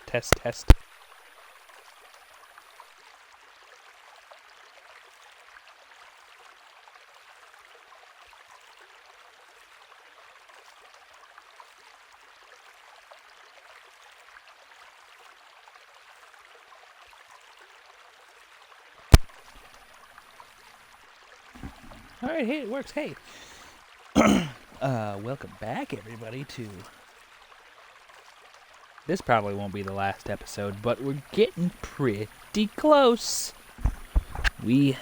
Test. All right, hey, it works. Hey, welcome back, everybody, to... This probably won't be the last episode, but we're getting pretty close. We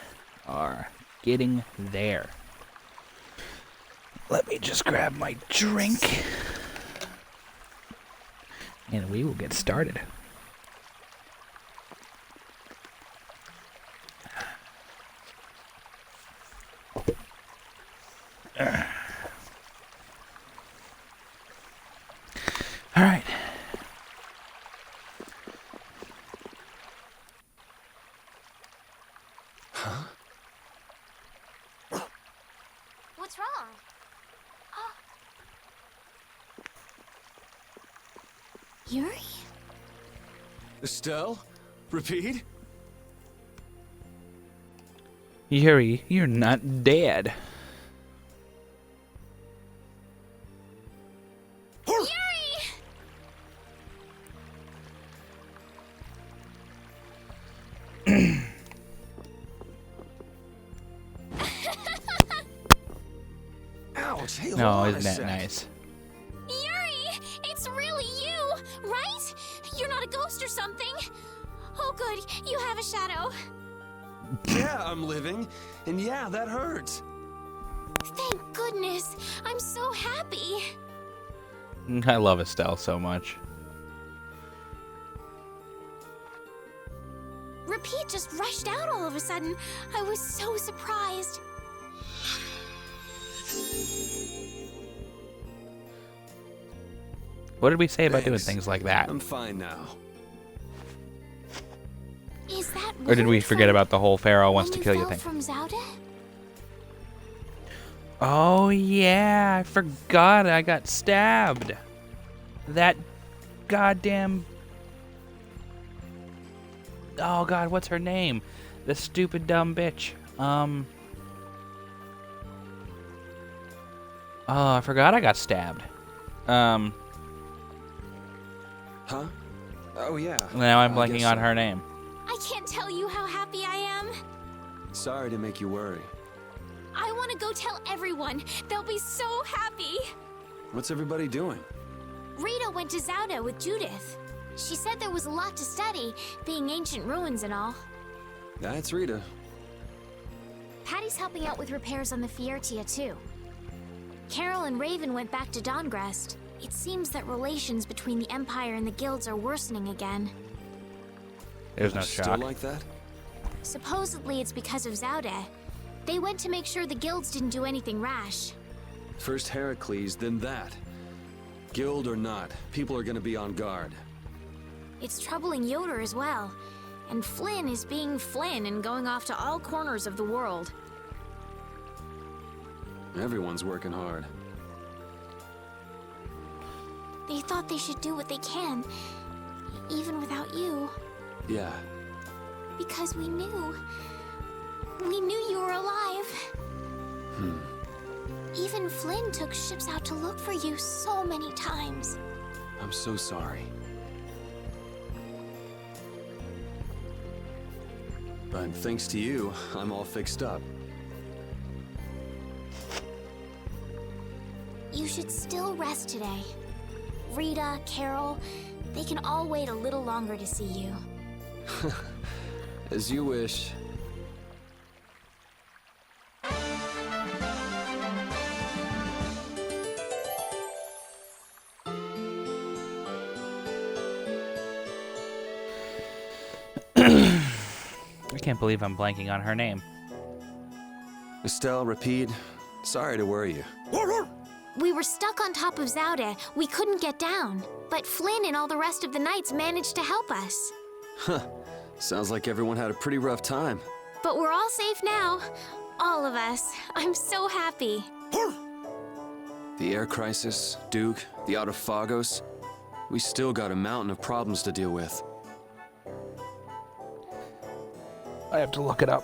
are getting there. Let me just grab my drink, and we will get started. All right. What's wrong? Yuri? Estelle? Repeat? Yuri, you're not dead. Ouch, hey, No, hold on a isn't that sec. nice? Yuri! It's really you, right? You're not a ghost or something. Oh, good. You have a shadow. Yeah, I'm living, and yeah, that hurts. Thank goodness. I'm so happy. I love Estelle so much. Repeat just rushed out all of a sudden. I was so surprised. What did we say about doing Thanks. things like that? I'm fine now. Is that Or did we wound forget from about the whole Pharaoh wants when to you kill you fell thing? from Zauda? Oh, yeah, I forgot I got stabbed. That goddamn... Oh, God, what's her name? The stupid dumb bitch. Oh, I forgot I got stabbed. Huh? Oh, yeah. Now I'm I blanking guess on so. her name. I can't tell you how happy I am. Sorry to make you worry. I want to go tell everyone. They'll be so happy. What's everybody doing? Rita went to Zauda with Judith. She said there was a lot to study, being ancient ruins and all. That's Rita. Patty's helping out with repairs on the Fiertia too. Carol and Raven went back to Dawngrest. It seems that relations between the Empire and the guilds are worsening again. There's no Still shock. like that? Supposedly it's because of Zauda. They went to make sure the guilds didn't do anything rash. First Heracles, then that. Guild or not, people are gonna be on guard. It's troubling Yoder as well. And Flynn is being Flynn and going off to all corners of the world. Everyone's working hard. They thought they should do what they can, even without you. Yeah. Because we knew. We knew you were alive. Even Flynn took ships out to look for you so many times. I'm so sorry. But thanks to you, I'm all fixed up. You should still rest today. Rita, Carol, they can all wait a little longer to see you. As you wish. I can't believe I'm blanking on her name. Estelle, Rapide, sorry to worry you. We were stuck on top of Zauda. We couldn't get down. But Flynn and all the rest of the knights managed to help us. Huh. Sounds like everyone had a pretty rough time. But we're all safe now. All of us. I'm so happy. The air crisis, Duke, the Autophagos. we still got a mountain of problems to deal with. I have to look it up.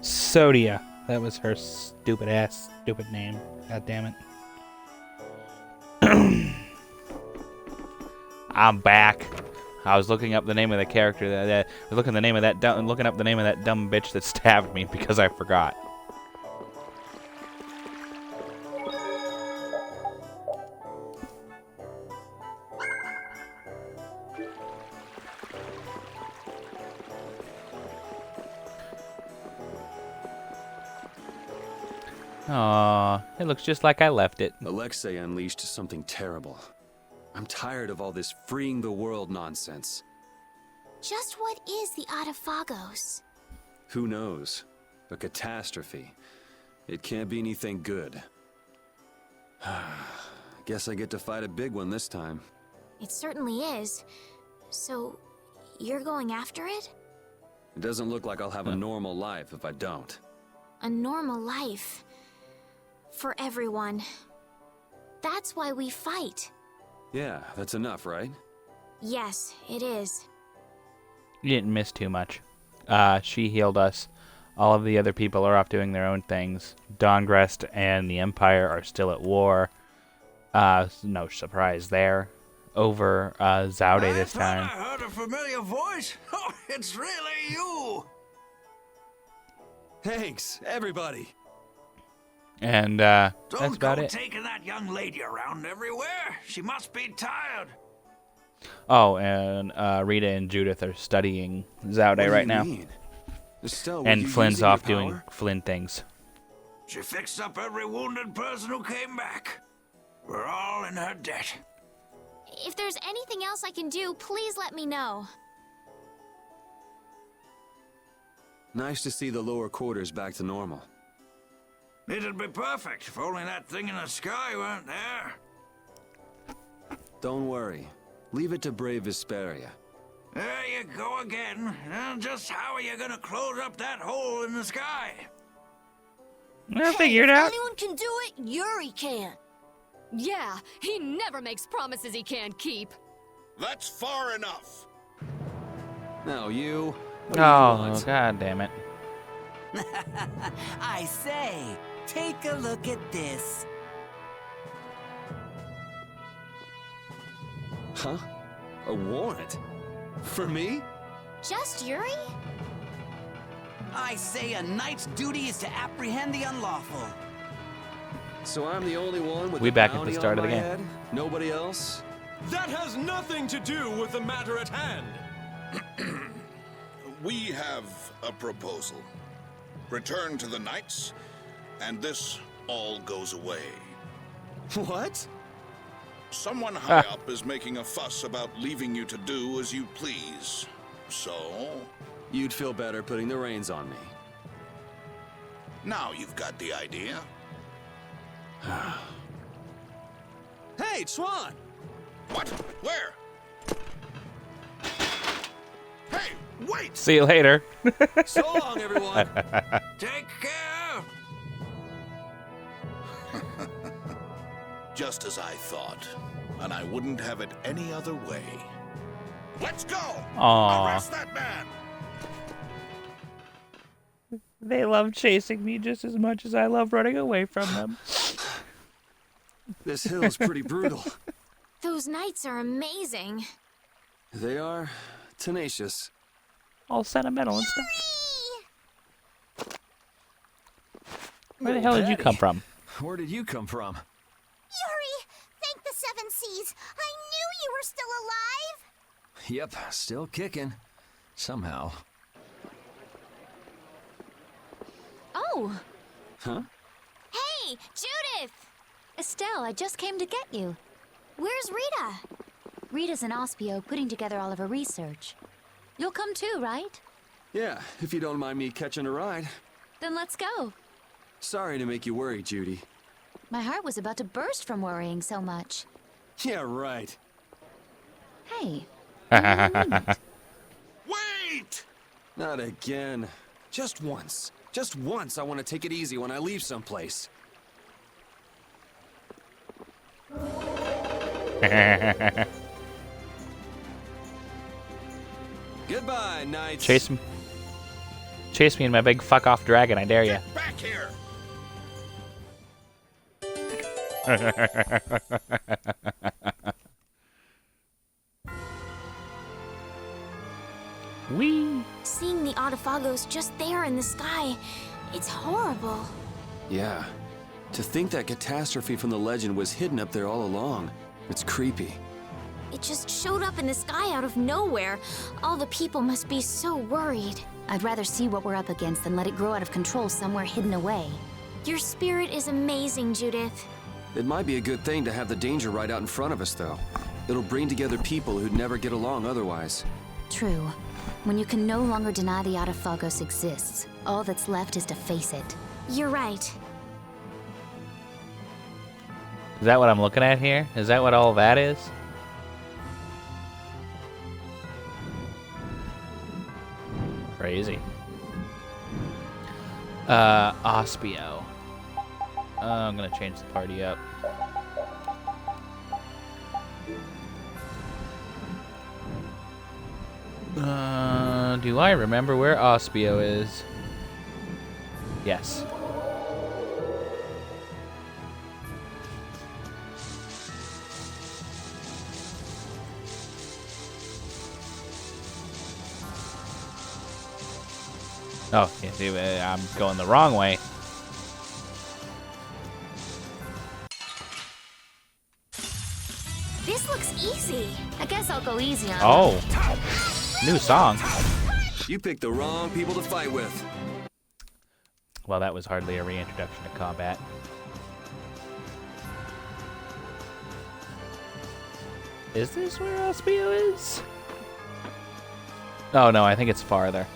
Sodia. That was her stupid name. God damn it. I'm back. I was looking up the name of the character looking up the name of that dumb bitch that stabbed me because I forgot. Aw, it looks just like I left it. Alexei unleashed something terrible. I'm tired of all this freeing the world nonsense. Just what is the Autophagos? Who knows? A catastrophe. It can't be anything good. Guess I get to fight a big one this time. It certainly is. So, you're going after it? It doesn't look like I'll have a normal life if I don't. A normal life. For everyone. That's why we fight. Yeah, that's enough, right? Yes, it is. You didn't miss too much. She healed us. All of the other people are off doing their own things. Dawngrest and the Empire are still at war. No surprise there. Over Zaude this time. I heard a familiar voice. Oh, it's really you. Thanks, everybody. And that's Don't about go it. taking that young lady around everywhere. She must be tired. Oh, and Rita and Judith are studying Zaude right now. Estelle, And Flynn's off doing Flynn things. She fixed up every wounded person who came back. We're all in her debt. If there's anything else I can do, please let me know. Nice to see the lower quarters back to normal. It'd be perfect if only that thing in the sky weren't there. Don't worry. Leave it to brave Vesperia. There you go again. Just how are you gonna close up that hole in the sky? I'll figure it out. If anyone can do it, Yuri can. Yeah, he never makes promises he can't keep. That's far enough. Now you. What do you Oh, want? god damn it. I say, take a look at this. Huh? A warrant? For me? Just Yuri? I say a knight's duty is to apprehend the unlawful. So I'm the only one with We the back at the bounty start on of the my game. head? Nobody else? That has nothing to do with the matter at hand. We have a proposal. Return to the knights, and this all goes away. What? Someone high up is making a fuss about leaving you to do as you please. So, You'd feel better putting the reins on me. now you've got the idea. Hey, Swan! What? Where? Hey, wait! See you later. So long, everyone! Take care. Just as I thought, and I wouldn't have it any other way. Let's go! Aw. Arrest that man! They love chasing me just as much as I love running away from them. This hill's pretty brutal. Those knights are amazing. They are tenacious. All sentimental and stuff. Where the hell did you come from? Where did you come from? Yuri, thank the Seven Seas. I knew you were still alive? Yep, still kicking. Somehow. Oh! Huh? Hey, Judith! Estelle, I just came to get you. Where's Rita? Rita's in Ospio putting together all of her research. You'll come too, right? Yeah, if you don't mind me catching a ride. Then let's go. Sorry to make you worry, Judy. My heart was about to burst from worrying so much. Yeah, right. Hey. Wait! Not again. Just once. Just once I want to take it easy when I leave someplace. Goodbye, knights. Chase me in my big fuck off dragon, I dare you. Get back here! Whee! Seeing the Autophagos just there in the sky, it's horrible. Yeah. To think that catastrophe from the legend was hidden up there all along. It's creepy. It just showed up in the sky out of nowhere. All the people must be so worried. I'd rather see what we're up against than let it grow out of control somewhere hidden away. Your spirit is amazing, Judith. It might be a good thing to have the danger right out in front of us, though. It'll bring together people who'd never get along otherwise. True. When you can no longer deny the Autophagos exists, all that's left is to face it. You're right. Is that what I'm looking at here? Is that what all that is? Crazy. Ospio. I'm gonna change the party up. Do I remember where Ospio is? Yes. Oh, yeah, see, I'm going the wrong way. This looks easy. I guess I'll go easy on Oh, new song. You picked the wrong people to fight with. Well, that was hardly a reintroduction to combat. Is this where Ospio is? Oh, no, I think it's farther.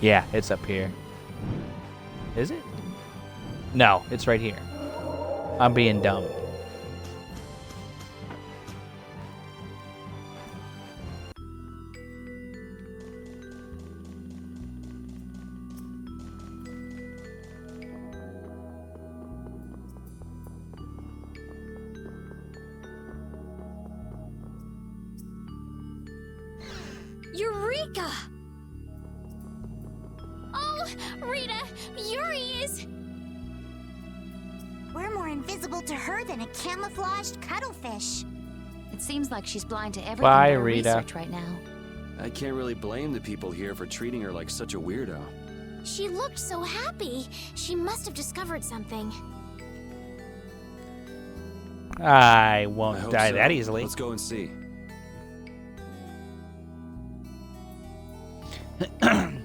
Yeah, it's up here. Is it? No, it's right here. I'm being dumb. Eureka! Oh, Rita, Yuri is... We're more invisible to her than a camouflaged cuttlefish. It seems like she's blind to everything Bye, but her Rita. research right now. I can't really blame the people here for treating her like such a weirdo. She looked so happy. She must have discovered something. I I won't hope die so. that easily. Let's go and see. I'm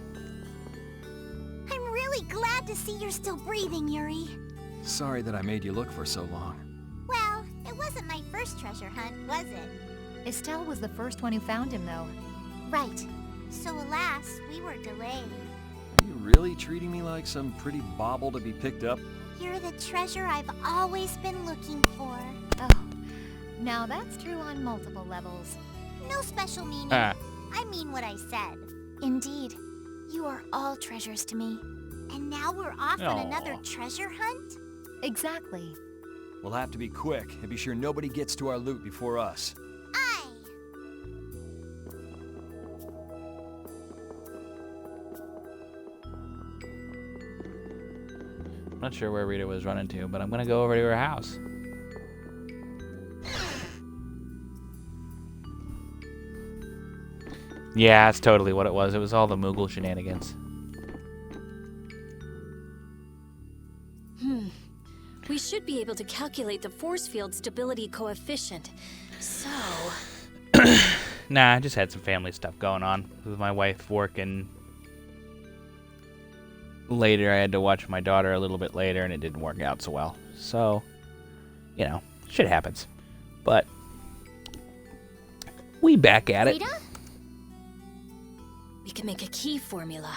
really glad to see you're still breathing, Yuri. Sorry that I made you look for so long. Well, it wasn't my first treasure hunt, was it? Estelle was the first one who found him, though. Right. So alas, we were delayed. Are you really treating me like some pretty bauble to be picked up? You're the treasure I've always been looking for. Oh, now that's true on multiple levels. No special meaning. Ah. I mean what I said. Indeed, you are all treasures to me. And now we're off on another Aw. treasure hunt? Exactly. We'll have to be quick and be sure nobody gets to our loot before us. Aye. I'm not sure where Rita was running to, but I'm gonna go over to her house. Yeah, that's totally what it was. It was all the Moogle shenanigans. We should be able to calculate the force field stability coefficient. So... Nah, I just had some family stuff going on with my wife working later. I had to watch my daughter a little bit later, and it didn't work out so well. So, you know, shit happens. But we back at it. Rita? We can make a key formula.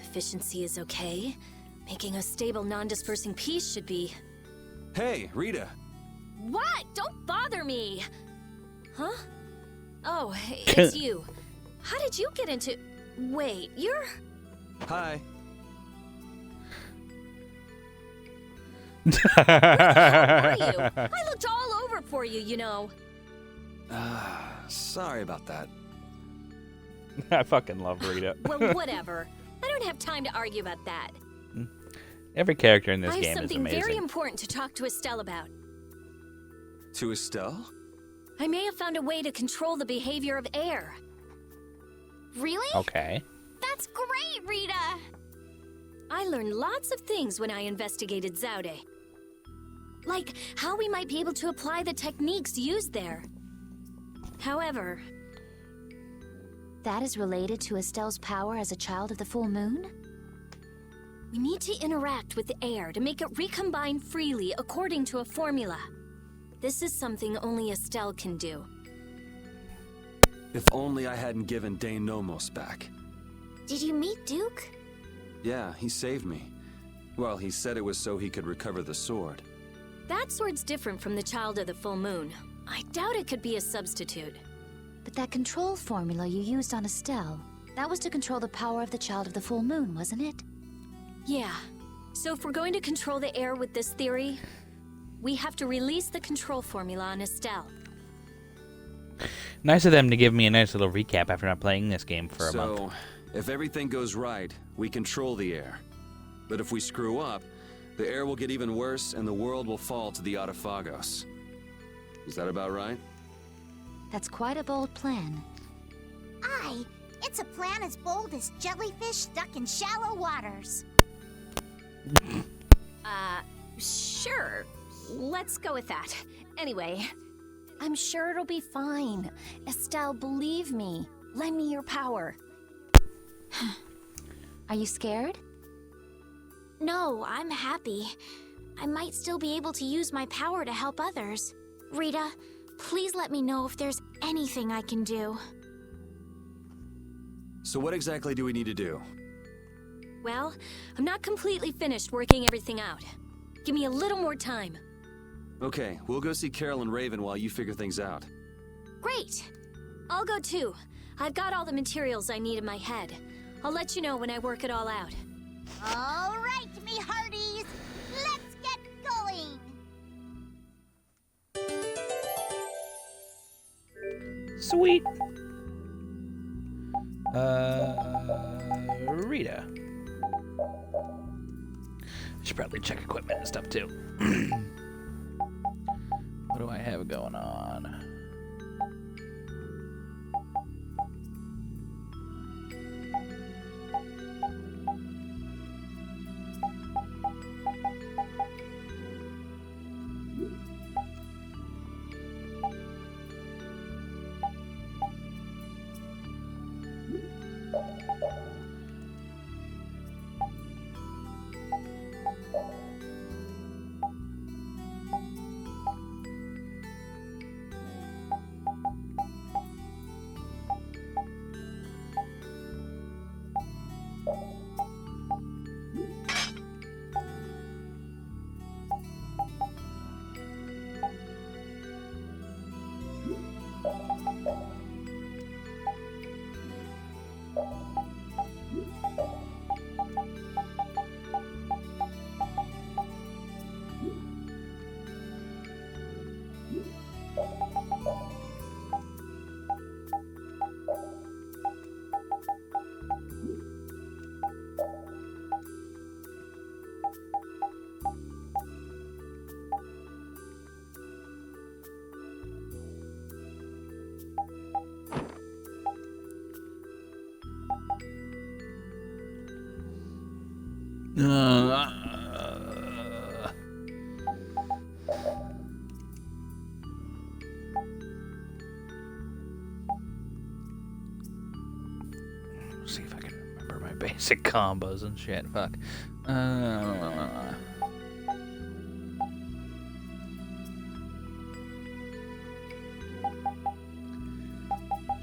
Efficiency is okay. Making a stable, non-dispersing piece should be... Hey, Rita. What? Don't bother me! Huh? Oh, it's you. How did you get into... Wait, you're... Hi. Where the hell are you? I looked all over for you, you know. Sorry about that. I fucking love Rita. Well, whatever. I don't have time to argue about that. Every character in this I have game is something amazing. very important to talk to Estelle about. To Estelle? I may have found a way to control the behavior of air. Really? Okay. That's great, Rita! I learned lots of things when I investigated Zaude. Like how we might be able to apply the techniques used there. However... That is related to Estelle's power as a child of the full moon? we need to interact with the air to make it recombine freely according to a formula. This is something only Estelle can do. If only I hadn't given Dane Nomos back. Did you meet Duke? Yeah, he saved me. Well, he said it was so he could recover the sword. That sword's different from the Child of the Full Moon. I doubt it could be a substitute. But that control formula you used on Estelle, that was to control the power of the Child of the Full Moon, wasn't it? Yeah. So if we're going to control the air with this theory, we have to release the control formula on Estelle. Nice of them to give me a nice little recap after not playing this game for a month. So, if everything goes right, we control the air. But if we screw up, the air will get even worse and the world will fall to the Autophagos. Is that about right? That's quite a bold plan. Aye, it's a plan as bold as jellyfish stuck in shallow waters. Sure. Let's go with that. Anyway, I'm sure it'll be fine. Estelle, believe me. Lend me your power. Are you scared? No, I'm happy. I might still be able to use my power to help others. Rita, please let me know if there's anything I can do. So what exactly do we need to do? Well, I'm not completely finished working everything out. Give me a little more time. Okay, we'll go see Carol and Raven while you figure things out. Great! I'll go too. I've got all the materials I need in my head. I'll let you know when I work it all out. All right, me hearties, let's get going. Sweet. Rita. I should probably check equipment and stuff too. What do I have going on? See if I can remember my basic combos and shit. Fuck.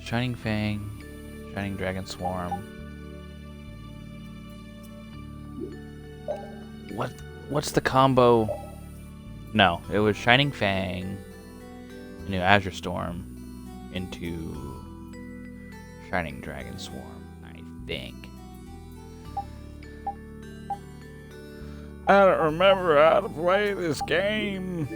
Shining Fang, Shining Dragon Swarm. What's the combo? No, it was Shining Fang into Azure Storm into Shining Dragon Swarm, I think. I don't remember how to play this game.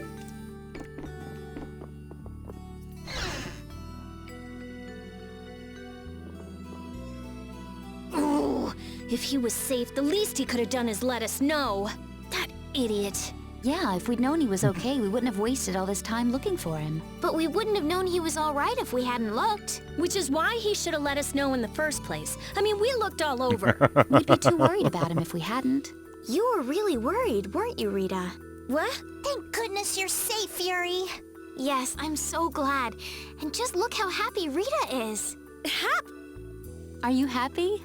Ooh, if he was safe, the least he could have done is let us know. That idiot. Yeah, if we'd known he was okay, we wouldn't have wasted all this time looking for him. But we wouldn't have known he was all right if we hadn't looked. Which is why he should have let us know in the first place. I mean, we looked all over. We'd be too worried about him if we hadn't. You were really worried, weren't you, Rita? What? Thank goodness you're safe, Fury. Yes, I'm so glad. And just look how happy Rita is. Are you happy?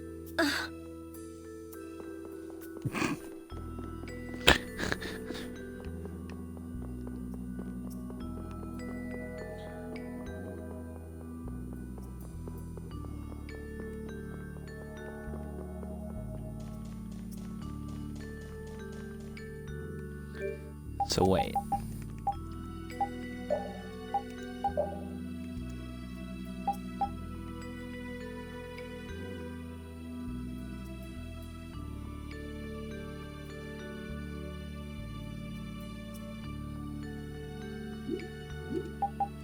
So wait.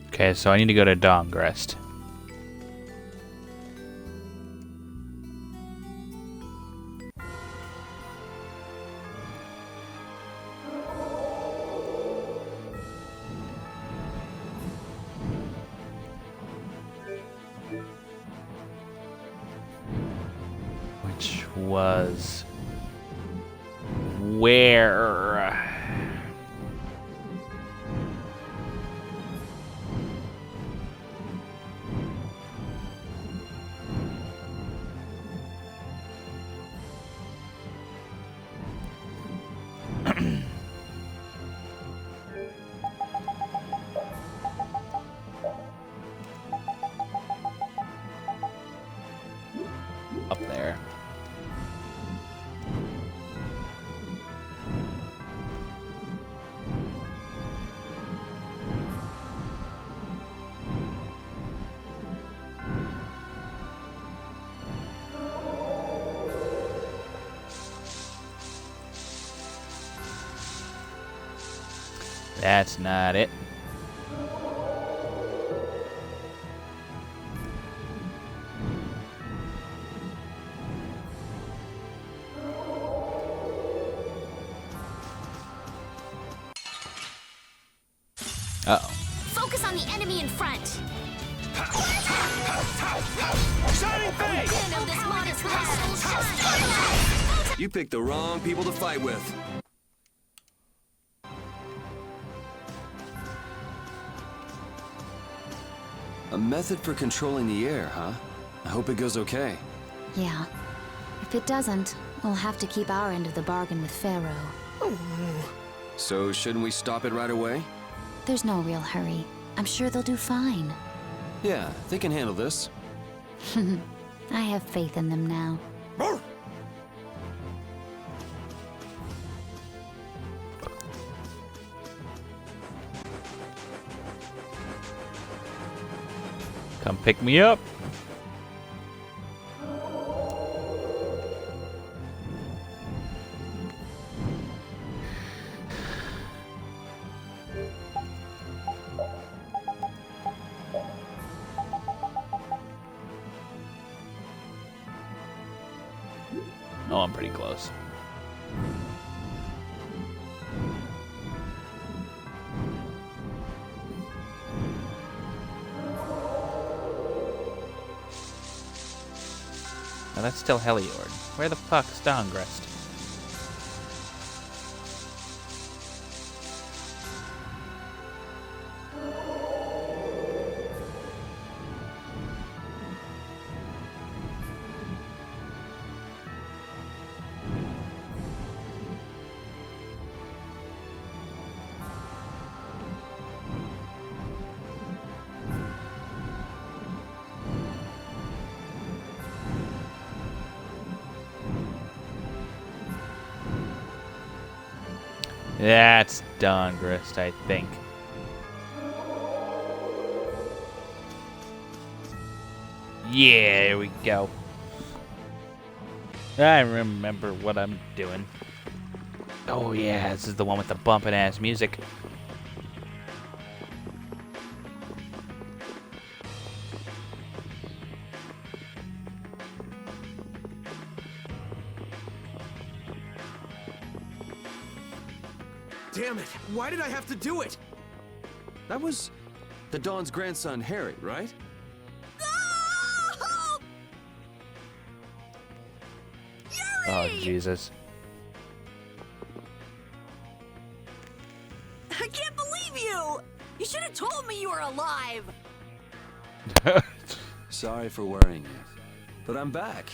Okay, so I need to go to Dongrest. Which was where? Up there. That's not it. Uh-oh. Focus on the enemy in front. Shining Face! Know this modest lesson. You picked the wrong people to fight with. A method for controlling the air, huh? I hope it goes okay. Yeah. If it doesn't, we'll have to keep our end of the bargain with Pharaoh. So shouldn't we stop it right away? There's no real hurry. I'm sure they'll do fine. Yeah, they can handle this. I have faith in them now. Come pick me up. Oh, I'm pretty close. Now that's still Heliord. Where the fuck's Dongrest? That's Dawngrist, I think. Yeah, here we go. I remember what I'm doing. Oh yeah, this is the one with the bumpin' ass music. Damn it! Why did I have to do it? That was the Dawn's grandson, Harry, right? Oh Jesus. I can't believe you! You should have told me you were alive! Sorry for worrying you, but I'm back.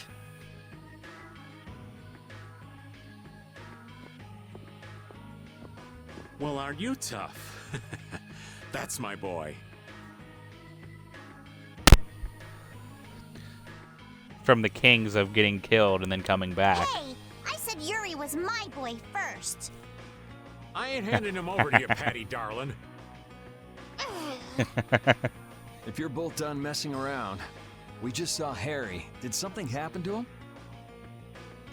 Well, aren't you tough? That's my boy. From the kings of getting killed and then coming back. Hey, I said Yuri was my boy first. I ain't handing him over to you, Patty, darling. If you're both done messing around, we just saw Harry. Did something happen to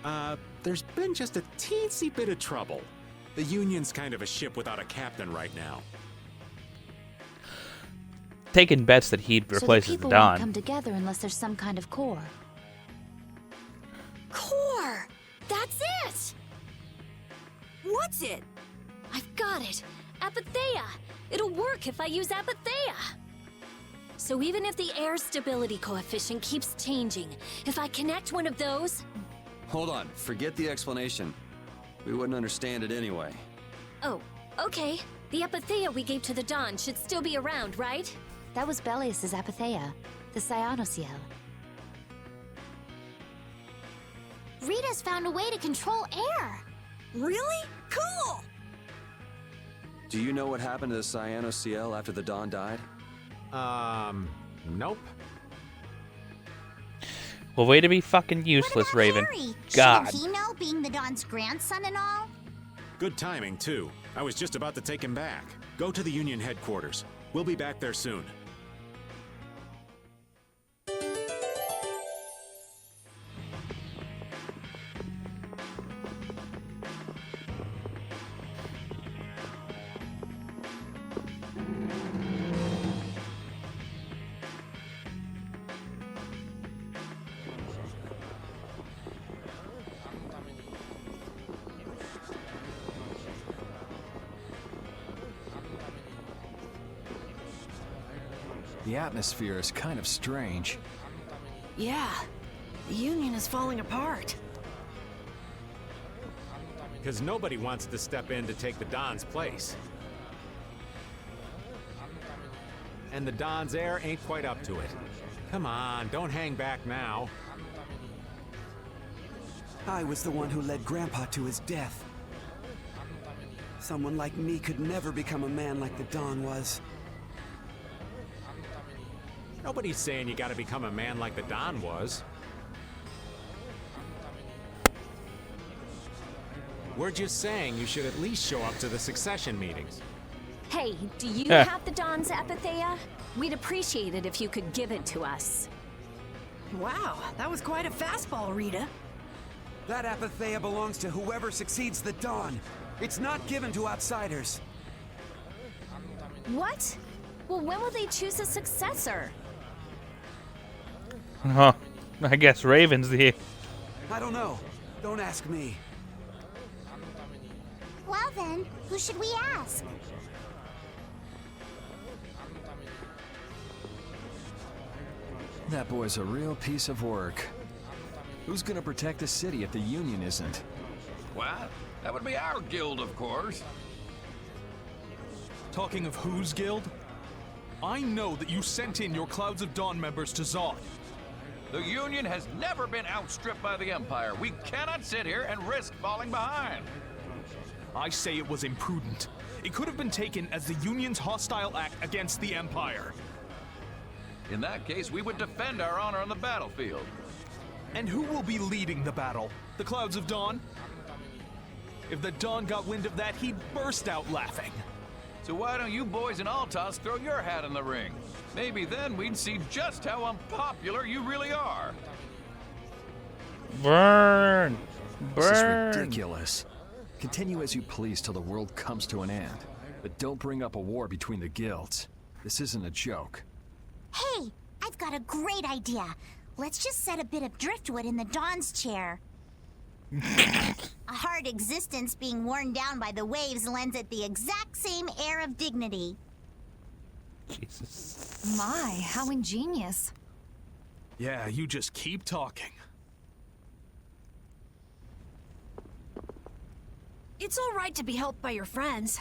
him? There's been just a teensy bit of trouble. The Union's kind of a ship without a captain right now. Taking bets that he So the replaces people the won't Dawn. come together unless there's some kind of core. Core! That's it! What's it? I've got it! Apatheia! It'll work if I use Apatheia! So even if the air stability coefficient keeps changing, if I connect one of those... Hold on, forget the explanation. We wouldn't understand it anyway. Oh, okay. The Apatheia we gave to the Dawn should still be around, right? That was Belius's Apatheia, the Cyanociel. Rita's found a way to control air. Really? Cool! Do you know what happened to the Cyanociel after the Dawn died? Nope. Well, way to be fucking useless, What about Raven. Harry? God. Shouldn't he know, being the Dawn's grandson and all? Good timing, too. I was just about to take him back. Go to the Union headquarters. We'll be back there soon. The atmosphere is kind of strange. Yeah. The Union is falling apart. Because nobody wants to step in to take the Don's place. And the Don's air ain't quite up to it. Come on, don't hang back now. I was the one who led Grandpa to his death. Someone like me could never become a man like the Don was. Nobody's saying you gotta become a man like the Don was. We're just saying you should at least show up to the succession meetings. Hey, do you have the Dawn's Apatheia? We'd appreciate it if you could give it to us. Wow, that was quite a fastball, Rita. That Apatheia belongs to whoever succeeds the Dawn. It's not given to outsiders. What? Well, when will they choose a successor? Huh. I guess Raven's the... I don't know. Don't ask me. Well then, who should we ask? That boy's a real piece of work. Who's gonna protect the city if the Union isn't? What? That would be our guild, of course. Talking of whose guild? I know that you sent in your Clouds of Dawn members to Zod. The Union has never been outstripped by the Empire. We cannot sit here and risk falling behind. I say it was imprudent. It could have been taken as the Union's hostile act against the Empire. In that case, we would defend our honor on the battlefield. And who will be leading the battle? The Clouds of Dawn? If the Dawn got wind of that, he'd burst out laughing. So why don't you boys in Altos throw your hat in the ring? Maybe then we'd see just how unpopular you really are. Burn! This is Burn! ridiculous. Continue as you please till the world comes to an end. But don't bring up a war between the guilds. This isn't a joke. Hey, I've got a great idea. Let's just set a bit of driftwood in the Dawn's chair. A hard existence being worn down by the waves lends it the exact same air of dignity. Jesus. My, how ingenious. Yeah, you just keep talking. It's all right to be helped by your friends.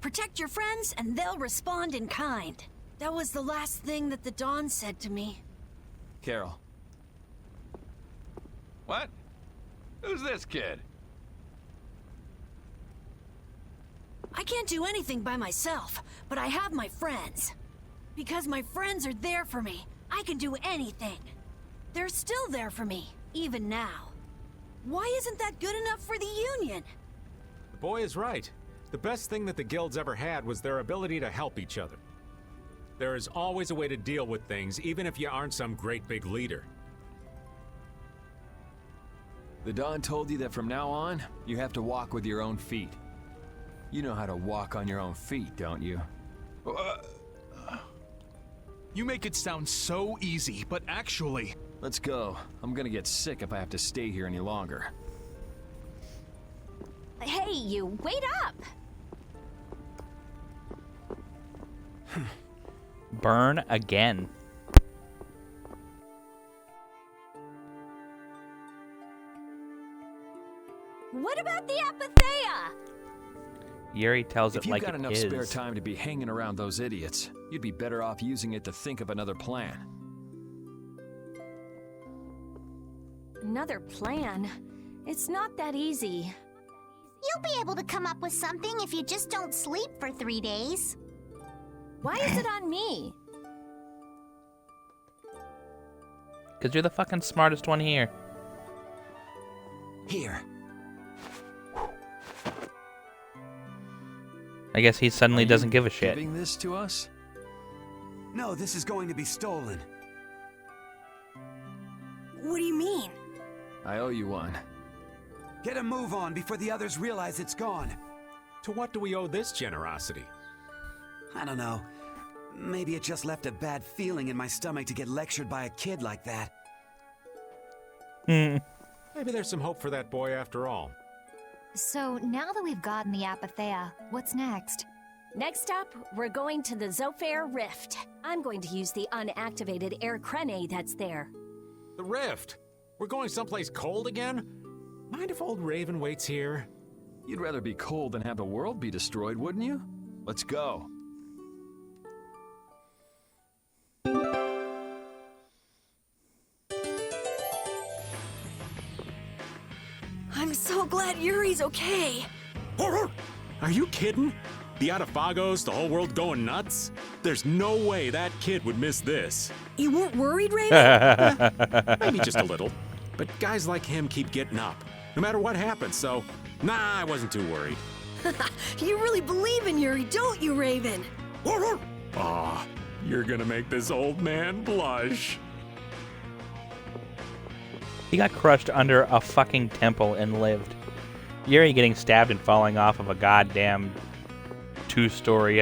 Protect your friends, and they'll respond in kind. That was the last thing that the Dawn said to me. Carol. What? Who's this kid? I can't do anything by myself, but I have my friends. Because my friends are there for me, I can do anything. They're still there for me, even now. Why isn't that good enough for the Union? The boy is right. The best thing that the guilds ever had was their ability to help each other. There is always a way to deal with things, even if you aren't some great big leader. The Dawn told you that from now on, you have to walk with your own feet. You know how to walk on your own feet, don't you? You make it sound so easy, but actually... Let's go. I'm gonna get sick if I have to stay here any longer. Hey, you, wait up! Burn again. What about the Apatheia? Yuri tells If it you've like got it enough is. spare time to be hanging around those idiots, you'd be better off using it to think of another plan. Another plan? It's not that easy. You'll be able to come up with something if you just don't sleep for 3 days. Why is it on me? Because you're the fucking smartest one here. Here. I guess he suddenly doesn't give a shit. Giving this to us? No, this is going to be stolen. What do you mean? I owe you one. Get a move on before the others realize it's gone. To what do we owe this generosity? I don't know. Maybe it just left a bad feeling in my stomach to get lectured by a kid like that. Maybe there's some hope for that boy after all. So, now that we've gotten the Apatheia, what's next? Next up, we're going to the Zofair Rift. I'm going to use the unactivated air crenade that's there. The rift? We're going someplace cold again? Mind if old Raven waits here? You'd rather be cold than have the world be destroyed, wouldn't you? Let's go. I'm so glad Yuri's okay. Are you kidding? The Atafagos, the whole world going nuts? There's no way that kid would miss this. You weren't worried, Raven? Maybe just a little. But guys like him keep getting up, no matter what happens, so nah, I wasn't too worried. You really believe in Yuri, don't you, Raven? Aw, you're gonna make this old man blush. He got crushed under a fucking temple and lived. Yuri getting stabbed and falling off of a goddamn two-story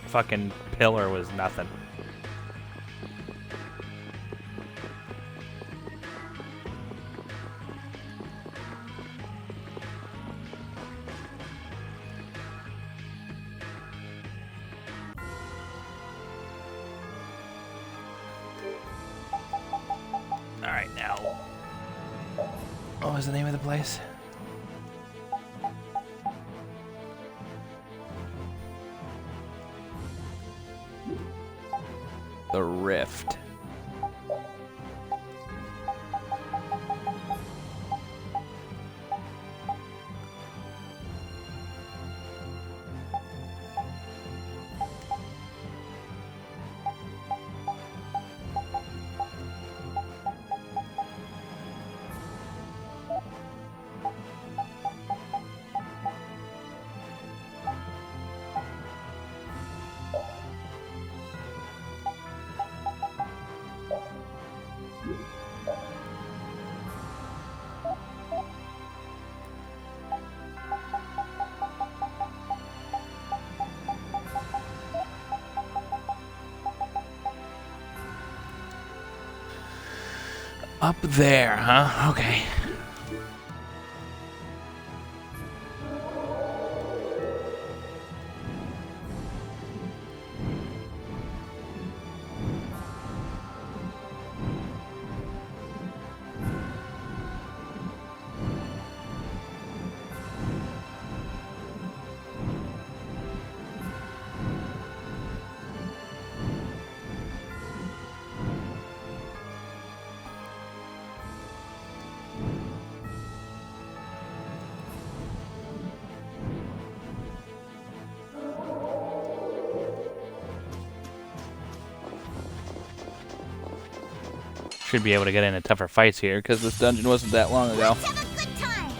fucking pillar was nothing. Alright, now. What was the name of the place? The Rift. Up there, huh? Okay. Should be able to get into tougher fights here because this dungeon wasn't that long ago. Let's have a good time.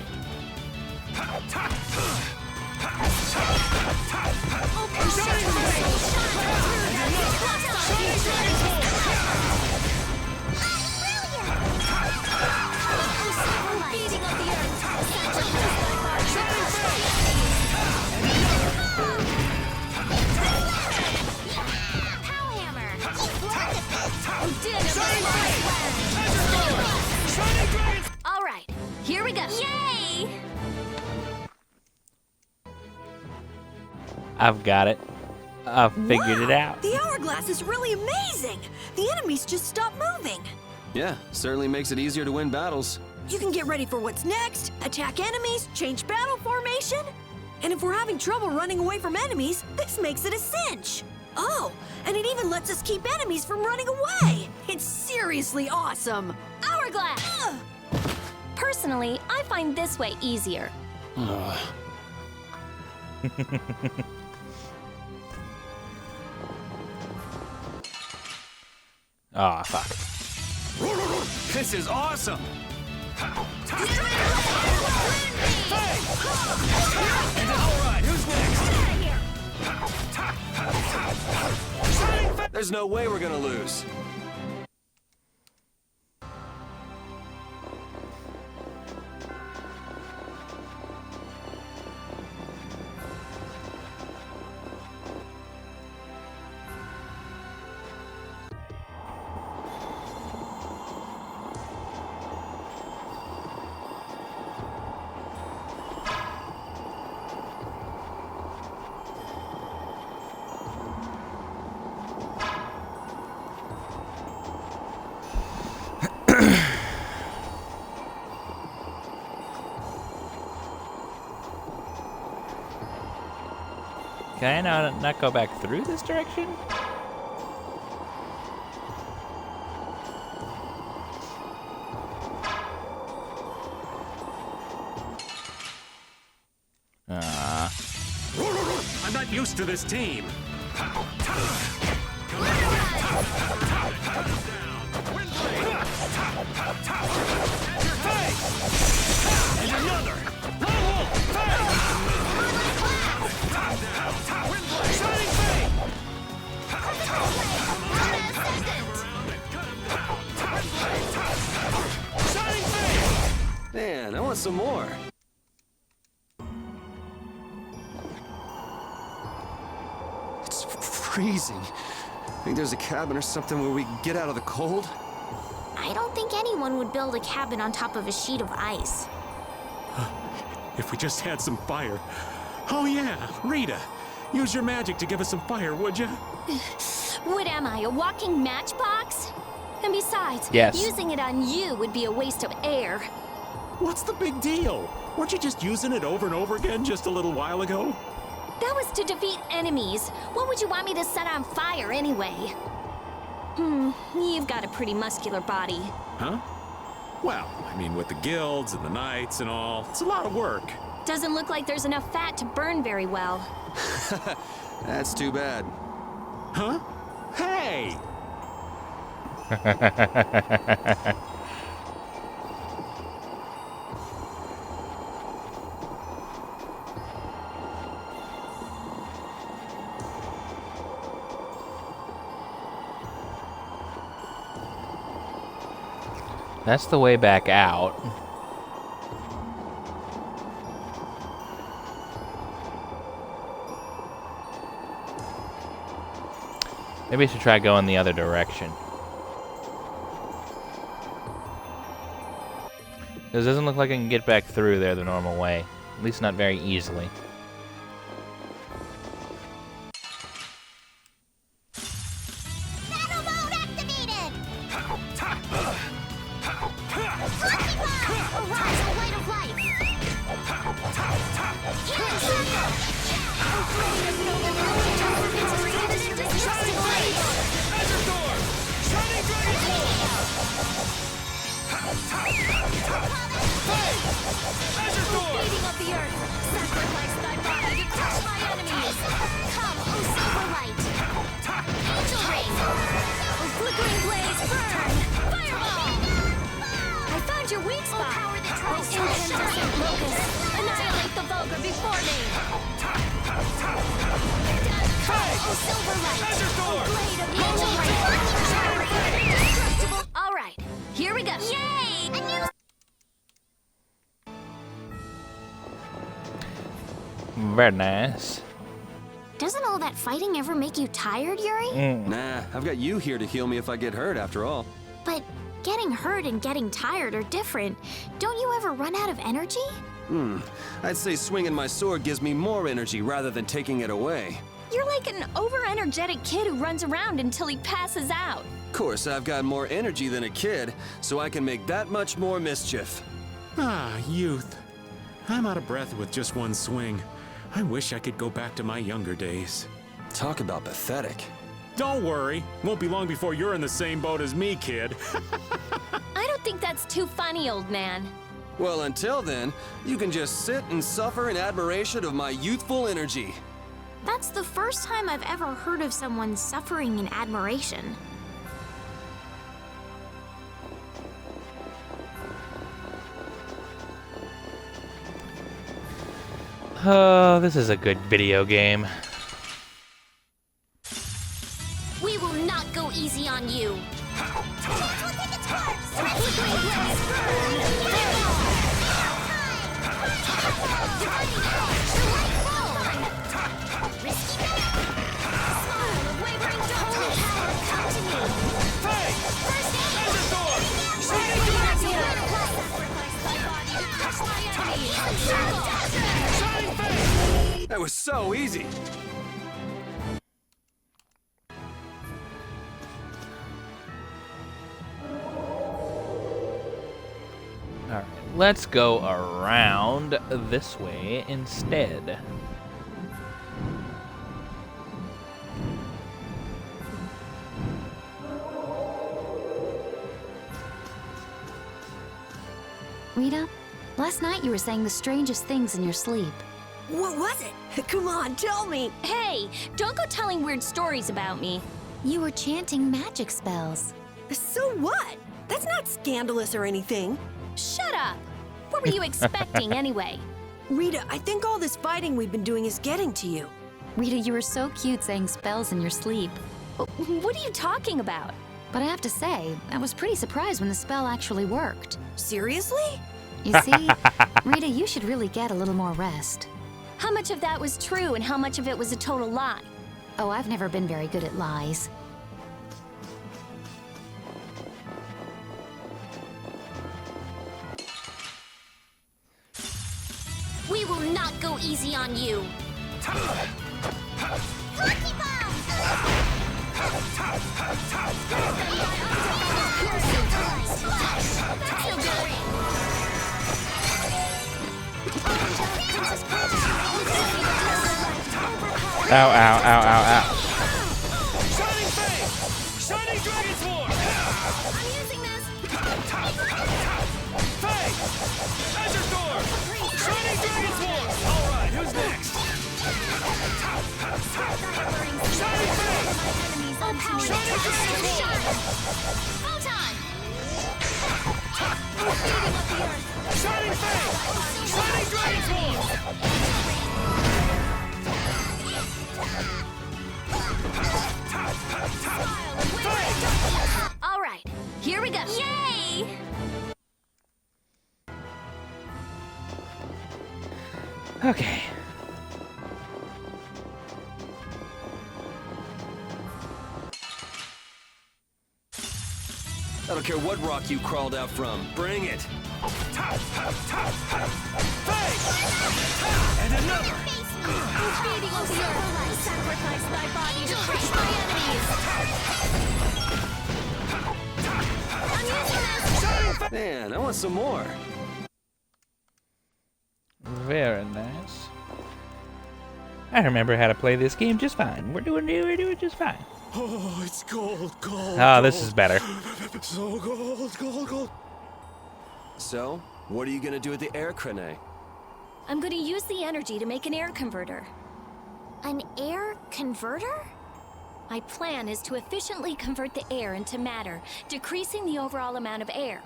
All right, here we go. Yay! I've got it. I've figured it out. The hourglass is really amazing. The enemies just stop moving. Yeah, certainly makes it easier to win battles. You can get ready for what's next, attack enemies, change battle formation. And if we're having trouble running away from enemies, this makes it a cinch. Oh, and it even lets us keep enemies from running away. It's seriously awesome. Hourglass! Personally, I find this way easier. Oh, fuck. This is awesome! There's no way we're gonna lose. Can I not go back through this direction? I'm not used to this team. And another! Shining Fang! Shining Fang! Man, I want some more. It's freezing. Think there's a cabin or something where we can get out of the cold? I don't think anyone would build a cabin on top of a sheet of ice. If we just had some fire. Oh yeah, Rita, use your magic to give us some fire, would you? What am I, a walking matchbox? And besides, Yes. using it on you would be a waste of air. What's the big deal? Weren't you just using it over and over again just a little while ago? That was to defeat enemies. What would you want me to set on fire anyway? You've got a pretty muscular body. Huh? Well, I mean, with the guilds and the knights and all, it's a lot of work. Doesn't look like there's enough fat to burn very well. That's too bad. Huh? Hey! That's the way back out. Maybe I should try going the other direction. It doesn't look like I can get back through there the normal way. At least not very easily. Battle mode activated! Arise, O light of life! Healing circle! Beating of the earth, sacrifice thy body to crush my enemies. Come, O silver light. Angel ring. O flickering blaze, burn. Fireball. I found your weak spot. Power that tries to Incandescent locust, annihilate the vulgar before me. Come, O silver light. O blade of Angel ring. indestructible. All right, here we go. Yay! A new Very nice. Doesn't all that fighting ever make you tired, Yuri? Nah, I've got you here to heal me if I get hurt, after all. But getting hurt and getting tired are different. Don't you ever run out of energy? I'd say swinging my sword gives me more energy rather than taking it away. You're like an over-energetic kid who runs around until he passes out. Of course, I've got more energy than a kid, so I can make that much more mischief. Ah, youth. I'm out of breath with just one swing. I wish I could go back to my younger days. Talk about pathetic. Don't worry. Won't be long before you're in the same boat as me, kid. I don't think that's too funny, old man. Well, until then, you can just sit and suffer in admiration of my youthful energy. That's the first time I've ever heard of someone suffering in admiration. Oh, this is a good video game. We will not go easy on you. That was so easy. Alright, let's go around this way instead. Rita, last night you were saying the strangest things in your sleep. What was it? Come on, tell me. Hey, don't go telling weird stories about me. You were chanting magic spells. So what? That's not scandalous or anything. Shut up. What were you expecting anyway? Rita, I think all this fighting we've been doing is getting to you. Rita, you were so cute saying spells in your sleep. What are you talking about? But I have to say, I was pretty surprised when the spell actually worked. Seriously? You see, Rita, you should really get a little more rest. How much of that was true and how much of it was a total lie? Oh, I've never been very good at lies. We will not go easy on you. Lucky bomb! Ow, ow, ow, ow, ow. Shining Fang! Shining Dragon Sword! I'm using this. Fang! Azure Sword! Shining Dragon Sword! Alright, who's next? Shining Fang! Shining Dragon Sword! Photon! Shining Fang! Shining Dragon Sword! All right, here we go. Yay! Okay. I don't care what rock you crawled out from. Bring it. And another! Feeding on the earth, sacrifice thy body to crush my enemies! I'm using this! Man, I want some more. Very nice. I remember how to play this game just fine. We're doing just fine. Oh, it's cold. Oh, this is better. So cold. So, what are you gonna do with the air crane? I'm going to use the energy to make an air converter. An air converter? My plan is to efficiently convert the air into matter, decreasing the overall amount of air.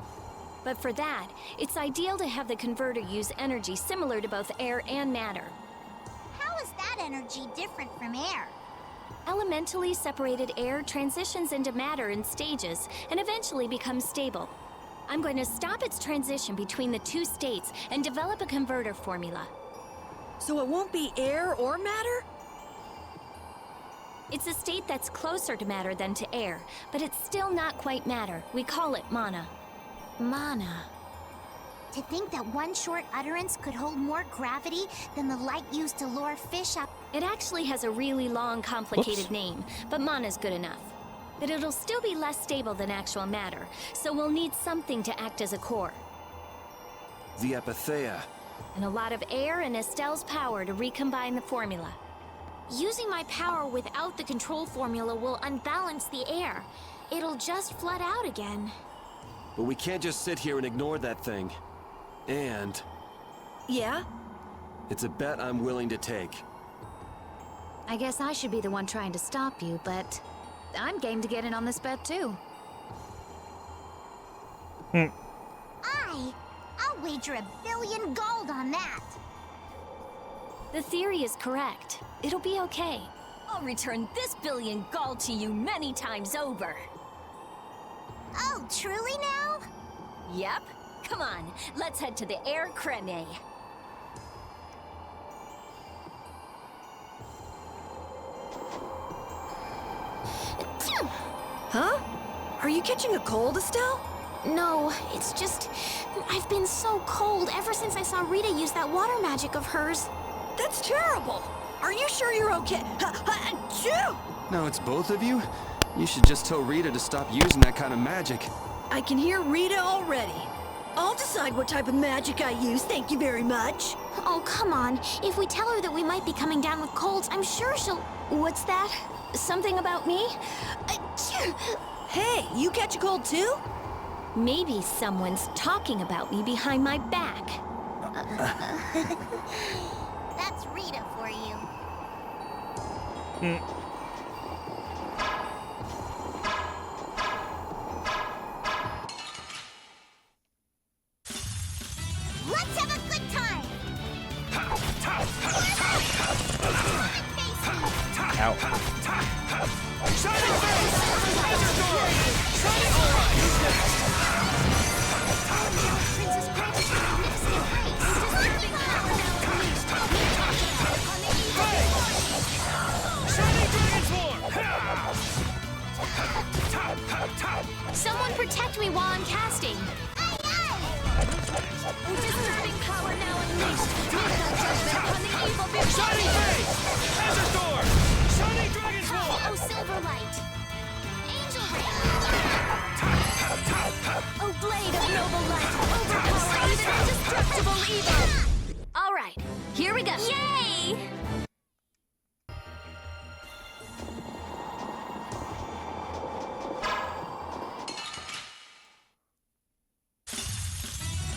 But for that, it's ideal to have the converter use energy similar to both air and matter. How is that energy different from air? Elementally separated air transitions into matter in stages and eventually becomes stable. I'm going to stop its transition between the two states and develop a converter formula. So it won't be air or matter? It's a state that's closer to matter than to air, but it's still not quite matter. We call it mana. Mana. To think that one short utterance could hold more gravity than the light used to lure fish up. It actually has a really long, complicated Whoops. name, but mana's good enough. But it'll still be less stable than actual matter, so we'll need something to act as a core. The Epithea. And a lot of air and Estelle's power to recombine the formula. Using my power without the control formula will unbalance the air. It'll just flood out again. But we can't just sit here and ignore that thing. And Yeah? it's a bet I'm willing to take. I guess I should be the one trying to stop you, but I'm game to get in on this bet too. I'll wager $1 billion gold on that. The theory is correct. It'll be okay. I'll return this $1 billion gold to you many times over. Oh, truly now? Yep. Come on, let's head to the air crane. Huh? Are you catching a cold, Estelle? No, it's just... I've been so cold ever since I saw Rita use that water magic of hers. That's terrible. Are you sure you're okay? Achoo! Now it's both of you? You should just tell Rita to stop using that kind of magic. I can hear Rita already. I'll decide what type of magic I use, thank you very much. Oh, come on. If we tell her that we might be coming down with colds, I'm sure she'll... What's that? Something about me? Hey, you catch a cold too? Maybe someone's talking about me behind my back. That's Rita for you. Let's have a good time. Ow. Someone protect me while I'm casting. Disturbing power now unleashed. Midnight judgment upon the evil before Shining me. Face! Azure Door! Shining Dragon Swarm! Oh, Silverlight. Angel Ray. Oh, blade of noble light, overpower even indestructible evil! All right, here we go. Yay!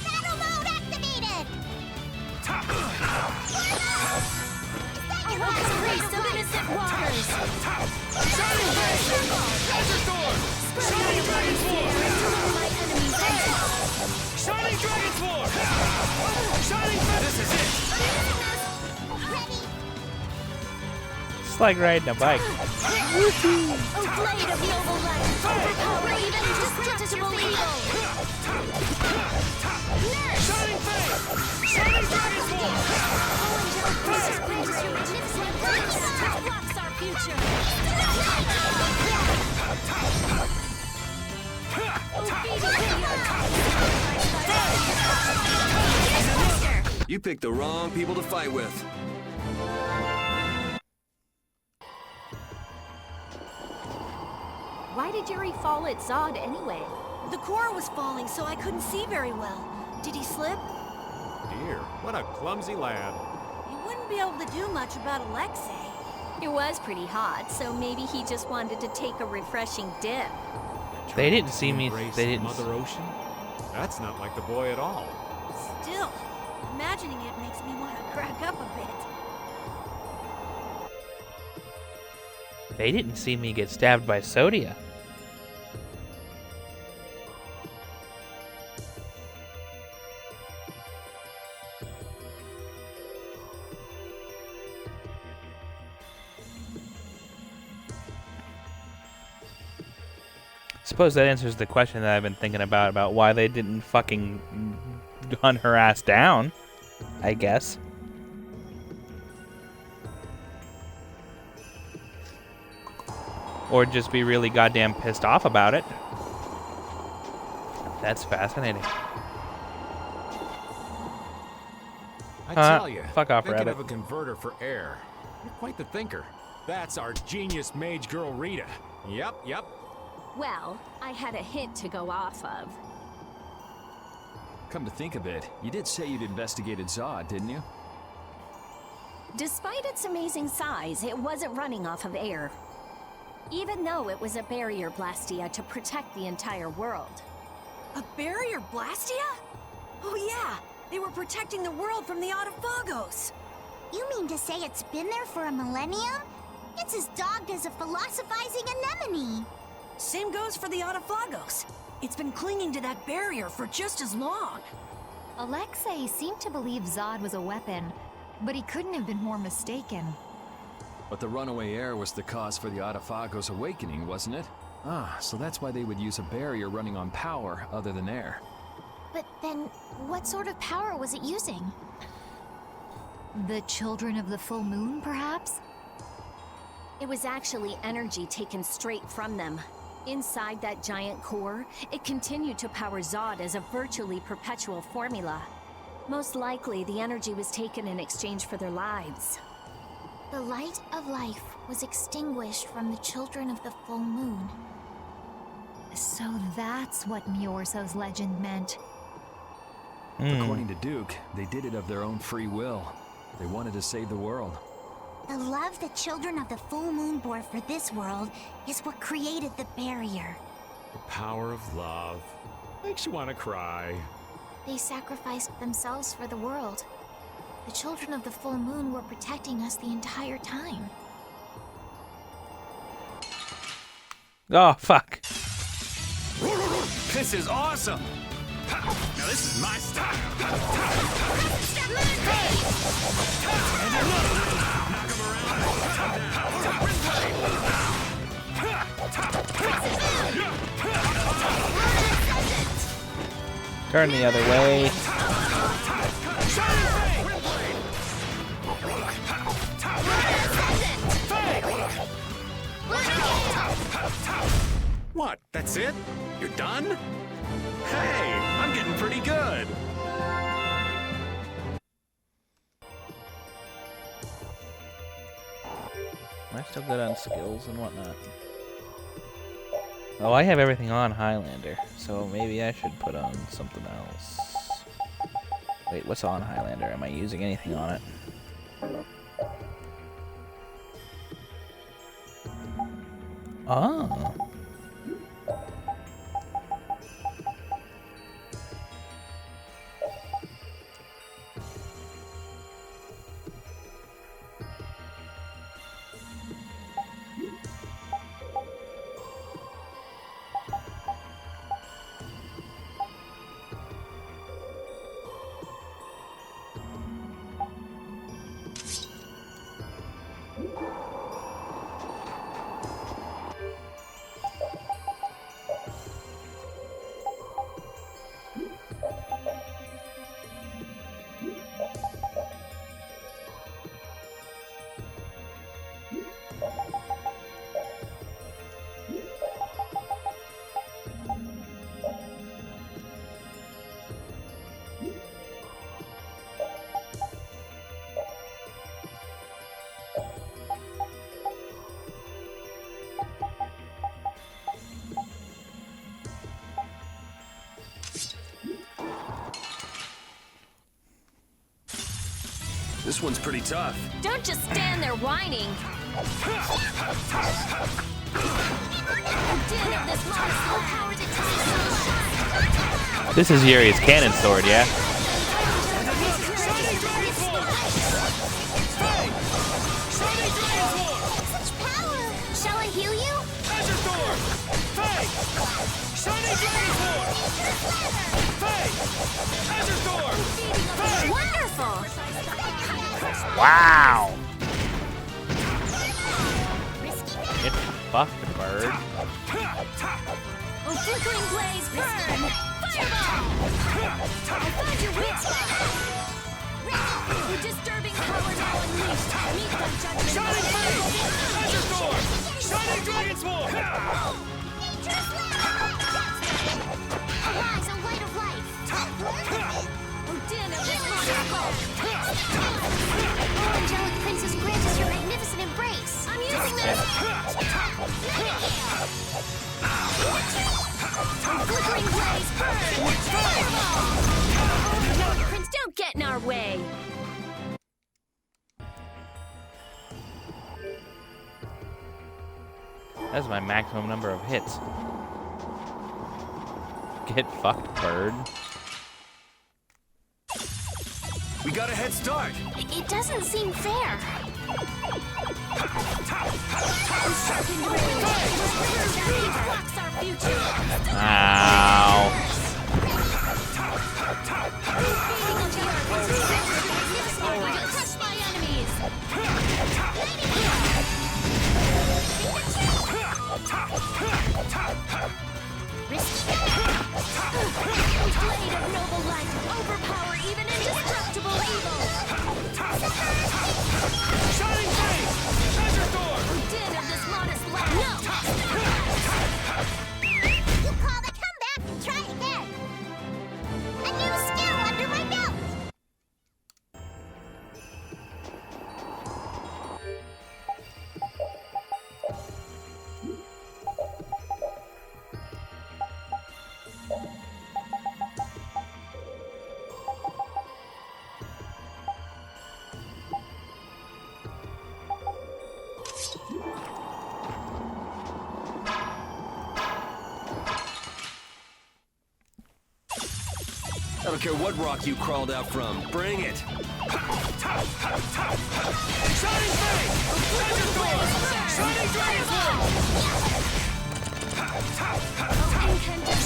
Battle mode activated. A race of innocent waters! Shining Face! Azure Door! Shining Dragon Swarm! My enemies enter. Shining Dragon Swarm! Shining Face! This is it! Ready? It's like riding a bike. Oh, blade of noble light, overpower even indestructible evil! Shining Face! Shining Dragon Swarm! Grant us your magnificent grace, which blocks our future! Oh, You picked the wrong people to fight with. Why did Yuri fall at Zod anyway? The core was falling, so I couldn't see very well. Did he slip? Dear, what a clumsy lad. He wouldn't be able to do much about Alexei. It was pretty hot, so maybe he just wanted to take a refreshing dip. They didn't see me. Embrace They didn't. Mother Ocean? That's not like the boy at all. Still, imagining it makes me want to crack up a bit. They didn't see me get stabbed by Sodia. Suppose that answers the question that I've been thinking about why they didn't fucking hunt her ass down, I guess. Or just be really goddamn pissed off about it. That's fascinating. I tell you, fuck off, thinking Rabbit. of a converter for air. You're quite the thinker. That's our genius mage girl Rita. Yep. Well, I had a hint to go off of. Come to think of it, you did say you'd investigated Zod, didn't you? Despite its amazing size, it wasn't running off of air. Even though it was a barrier blastia to protect the entire world. A barrier blastia? Oh yeah, they were protecting the world from the Autophagos. You mean to say it's been there for a millennium? It's as dogged as a philosophizing anemone. Same goes for the Autophagos. It's been clinging to that barrier for just as long. Alexei seemed to believe Zod was a weapon, but he couldn't have been more mistaken. But the runaway air was the cause for the Autophagos' awakening, wasn't it? Ah, so that's why they would use a barrier running on power other than air. But then, what sort of power was it using? The children of the full moon, perhaps? It was actually energy taken straight from them. Inside that giant core, it continued to power Zod as a virtually perpetual formula. Most likely, the energy was taken in exchange for their lives. The light of life was extinguished from the children of the full moon. So that's what Myorso's legend meant. According to Duke, they did it of their own free will. They wanted to save the world. The love the children of the full moon bore for this world is what created the barrier. The power of love. Makes you want to cry. They sacrificed themselves for the world. The children of the full moon were protecting us the entire time. Oh, fuck. This is awesome! Now this is my style! Turn the other way. What? That's it? You're done? Hey, I'm getting pretty good. Am I still good on skills and whatnot? Oh, I have everything on Highlander, so maybe I should put on something else. Wait, what's on Highlander? Am I using anything on it? Oh. This one's pretty tough. Don't just stand there whining. This is Yuri's cannon sword, yeah? Such power! Shall I heal you? Azure Storm! Faye! Shining Dragon Sword! Faye! Azure Storm! Faye! Wonderful! Wow! Get fucked, bird. Oh, flickering blaze, burn! Fireball! I found your weak spot! Your disturbing power now unleashed! Meet the judgment! Shining Flame! Azure Storm! Shining Dragon Sword! Arise, O light of life! Oh, din of this miracle! Oh, angelic princess, grant us your magnificent embrace! I'm using this! Oh, flickering blaze, burn! Fireball! Oh, angelic prince, don't get in our way! That's my maximum number of hits. Get fucked, bird. We got a head start. It doesn't seem fair. Ow. Crush my enemies! Blade of noble light, overpower even indestructible evil! Shining Flame! Azure Storm! Din of this modest land! No! You call the comeback? Try again. A new skill under my belt. I don't care what rock you crawled out from. Bring it. Shining Flame! Azure Storm! Shining Dragon Sword!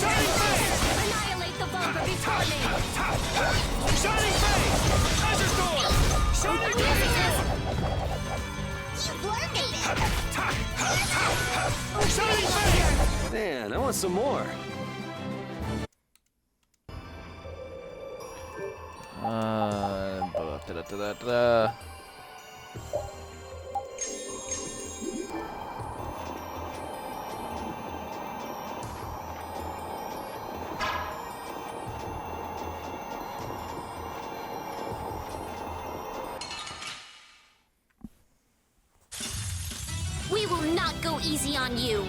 Shining Flame! Annihilate the vulgar before me! Shining Flame! Azure Storm! Shining Dragon Sword! You've learned it. Shining Flame! Man, I want some more. Da-da-da-da-da. We will not go easy on you.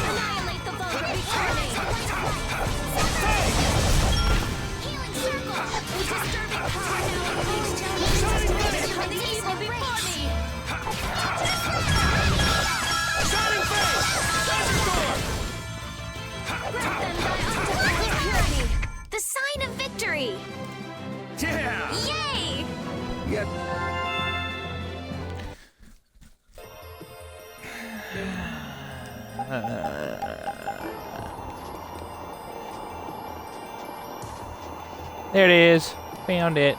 Annihilate the vulgar before me! Healing circle! With disturbing power now unleashed! Destroy the evil before me! Shining Flame! Azure Storm! Grant them thy undefiled purity! The sign of victory! Yeah! Yay! Yep. There it is. Found it.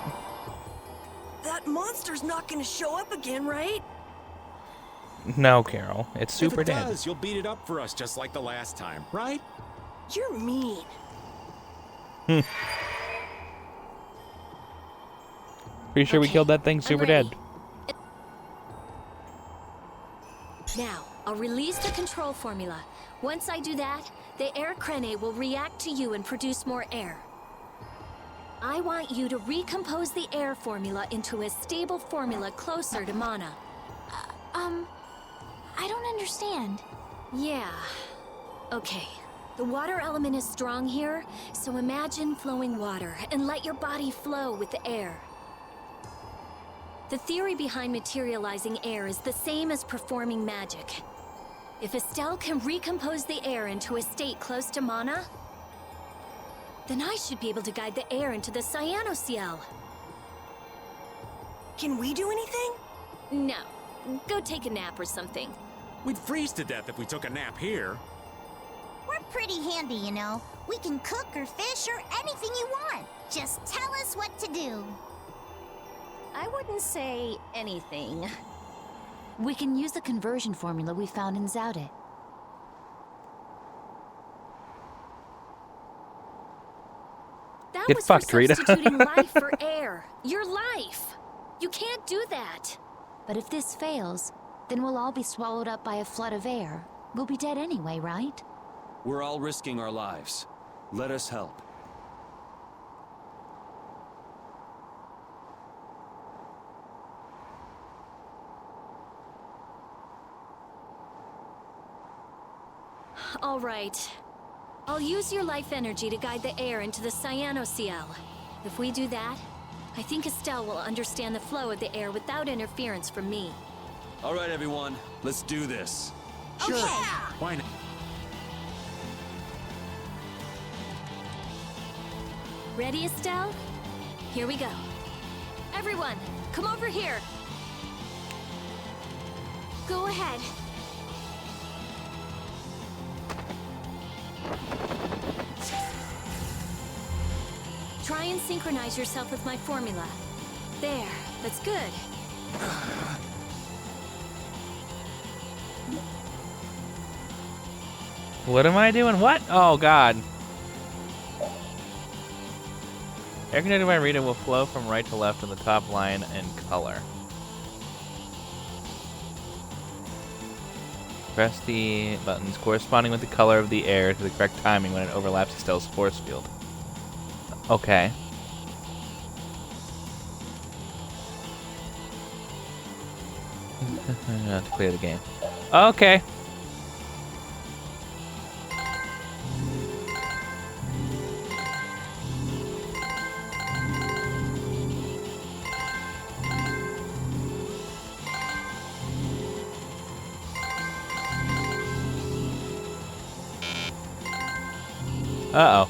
That monster's not gonna show up again, right? No, Carol. It's super If it dead. does, you'll beat it up for us just like the last time, right? You're mean. Pretty sure we Okay, killed that thing super ready. dead. Now, a I'll release the control formula. Once I do that, the air crene will react to you and produce more air. I want you to recompose the air formula into a stable formula closer to mana. I don't understand. Yeah. Okay. The water element is strong here, so imagine flowing water and let your body flow with the air. The theory behind materializing air is the same as performing magic. If Estelle can recompose the air into a state close to mana, then I should be able to guide the air into the Cyanoceal. Can we do anything? No. Go take a nap or something. We'd freeze to death if we took a nap here. We're pretty handy, you know. We can cook or fish or anything you want. Just tell us what to do. I wouldn't say anything. We can use the conversion formula we found in Zaudet. That Get was fucked, for Rita. substituting life for air. Your life. You can't do that. But if this fails, then we'll all be swallowed up by a flood of air. We'll be dead anyway, right? We're all risking our lives. Let us help. All right. I'll use your life energy to guide the air into the Cyanoceal. If we do that, I think Estelle will understand the flow of the air without interference from me. All right, everyone. Let's do this. Sure. Why not? Ready, Estelle? Here we go. Everyone, come over here. Go ahead. Try and synchronize yourself with my formula. There, that's good. What am I doing? What? Oh, God. Air connected by Rita will flow from right to left on the top line in color. Press the buttons corresponding with the color of the air to the correct timing when it overlaps Estelle's force field. Okay. To clear the game. Okay. Uh-oh.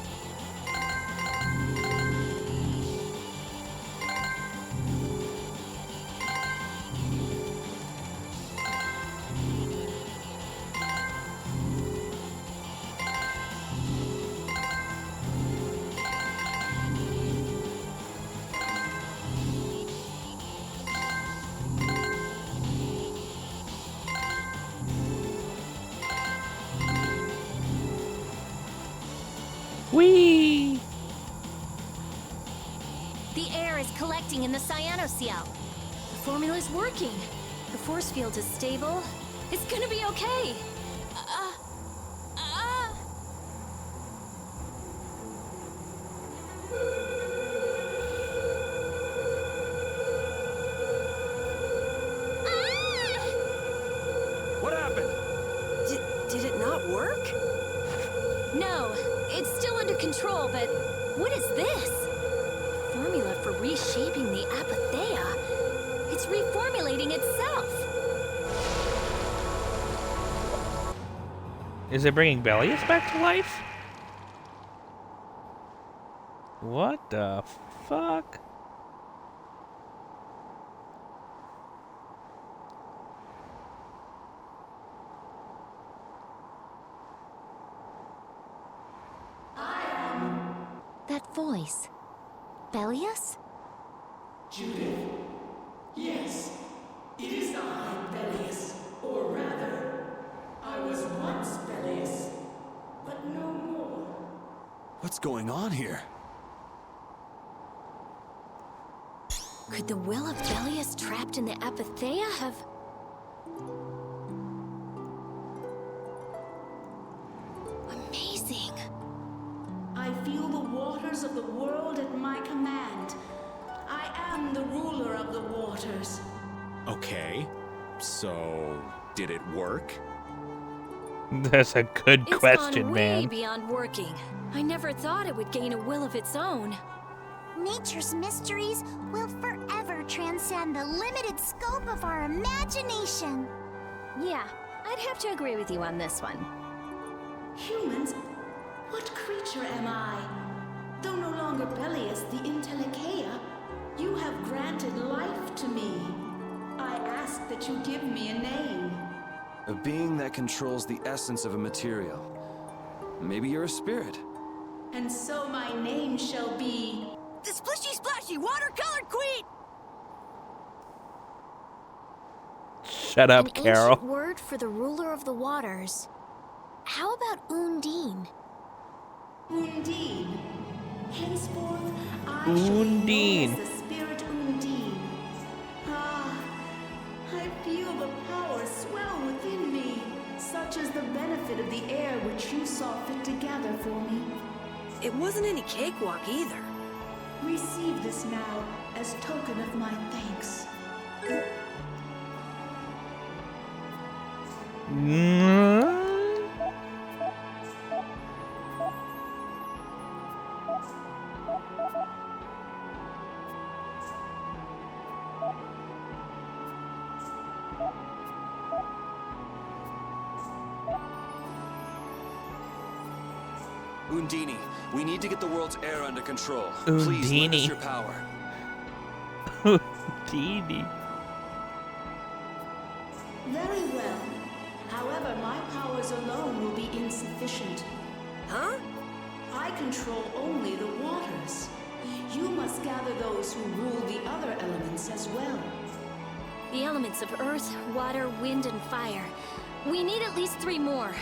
Whee! The air is collecting in the Cyanoceal. The formula is working. The force field is stable. It's gonna be okay. What happened? Did it not work? No, it's still under control, but what is this? Formula for reshaping the Apatheia. It's reformulating itself. Is it bringing Bellius back to life? What the fuck? That voice. Bellius? Judith. Yes, it is I, Bellius. Or rather, I was once Bellius, but no more. What's going on here? Could the will of Bellius trapped in the Apatheia have... waters of the world at my command. I am the ruler of the waters. Okay, so did it work? That's a good question, It's gone man. way beyond working. I never thought it would gain a will of its own. Nature's mysteries will forever transcend the limited scope of our imagination. Yeah, I'd have to agree with you on this one. Humans? What creature am I? Though no longer Peleus the Intellicheia, you have granted life to me. I ask that you give me a name. A being that controls the essence of a material. Maybe you're a spirit. And so my name shall be... The Splishy Splashy Watercolored Queen! Shut up, An Carol. ancient word for the ruler of the waters. How about Undine? Undine. Henceforth, I shall Undine. be known as the spirit Undine. Ah, I feel the power swell within me, such is the benefit of the air which you saw fit to gather for me. It wasn't any cakewalk either. Receive this now as token of my thanks. Undine, we need to get the world's air under control. Please lend us Undine. your power. Undine. Very well. However, my powers alone will be insufficient. Huh? I control only the waters. You must gather those who rule the other elements as well. The elements of earth, water, wind, and fire. We need at least 3 more.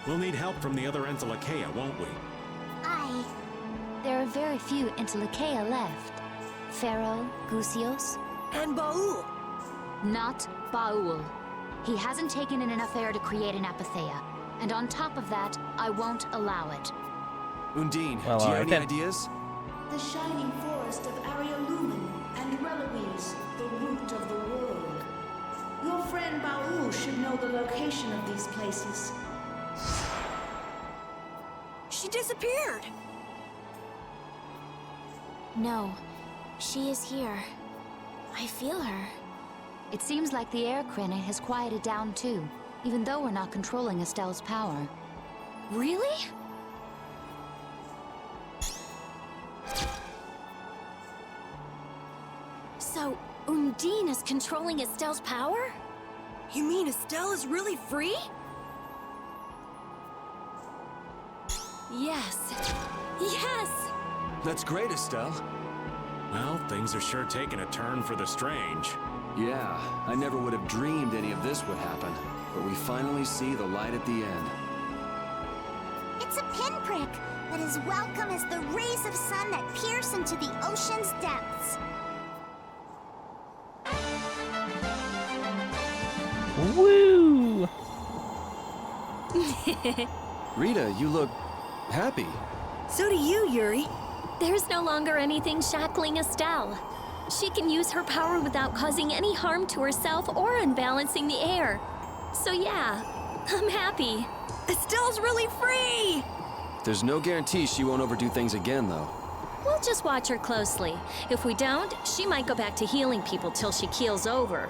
We'll need help from the other Entelikeia, won't we? There are very few Intelikeia left. Pharaoh, Gusios. And Baul. Not Baul. He hasn't taken in enough air to create an apatheia. And on top of that, I won't allow it. Undine, Well, do you have alright any then. ideas? The shining forest of Arialumen and Reloise, the root of the world. Your friend Baul should know the location of these places. She disappeared. No, she is here. I feel her. It seems like the air crinate has quieted down too, even though we're not controlling Estelle's power. Really? So, Undine is controlling Estelle's power? You mean Estelle is really free? Yes. Yes! That's great, Estelle. Well, things are sure taking a turn for the strange. Yeah, I never would have dreamed any of this would happen. But we finally see the light at the end. It's a pinprick, but as welcome as the rays of sun that pierce into the ocean's depths. Woo! Rita, you look happy. So do you, Yuri. There's no longer anything shackling Estelle. She can use her power without causing any harm to herself or unbalancing the air. So yeah, I'm happy. Estelle's really free! There's no guarantee she won't overdo things again, though. We'll just watch her closely. If we don't, she might go back to healing people till she keels over.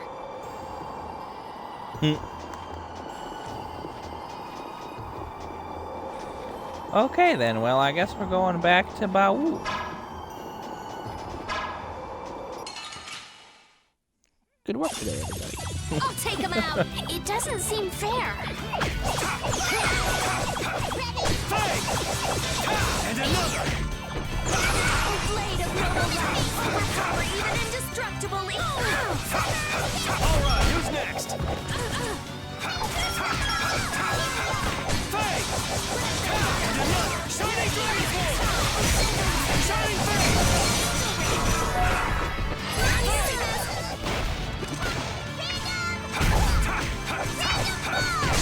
Okay then, well I guess we're going back to Bawu. Good work today, everybody. I'll take him out. It doesn't seem fair. And another! Blade of noble light. Power even indestructibly. Alright, who's next? Faye! And another! Shining Blade! Shining Blade!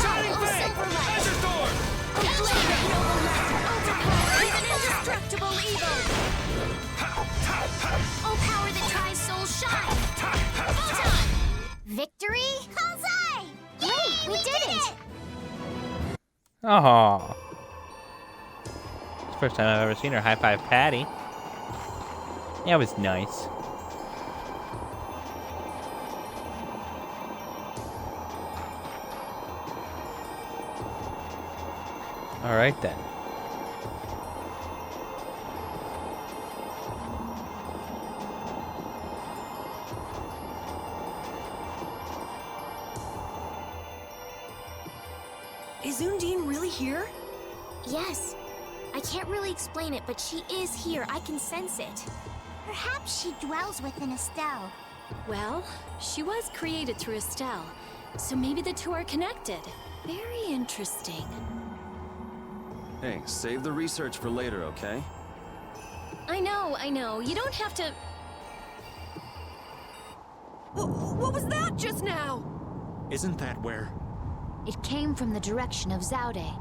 Shining Blade! Azure Thorn! Blade of noble light. Victory? Huzzah! Great, we did it! Oh. It's the first time I've ever seen her high five Patty. That was nice. All right then. Is Undine really here? Yes. I can't really explain it, but she is here. I can sense it. Perhaps she dwells within Estelle. Well, she was created through Estelle, so maybe the two are connected. Very interesting. Hey, save the research for later, okay? I know. You don't have to... What was that just now? Isn't that where? It came from the direction of Zaude.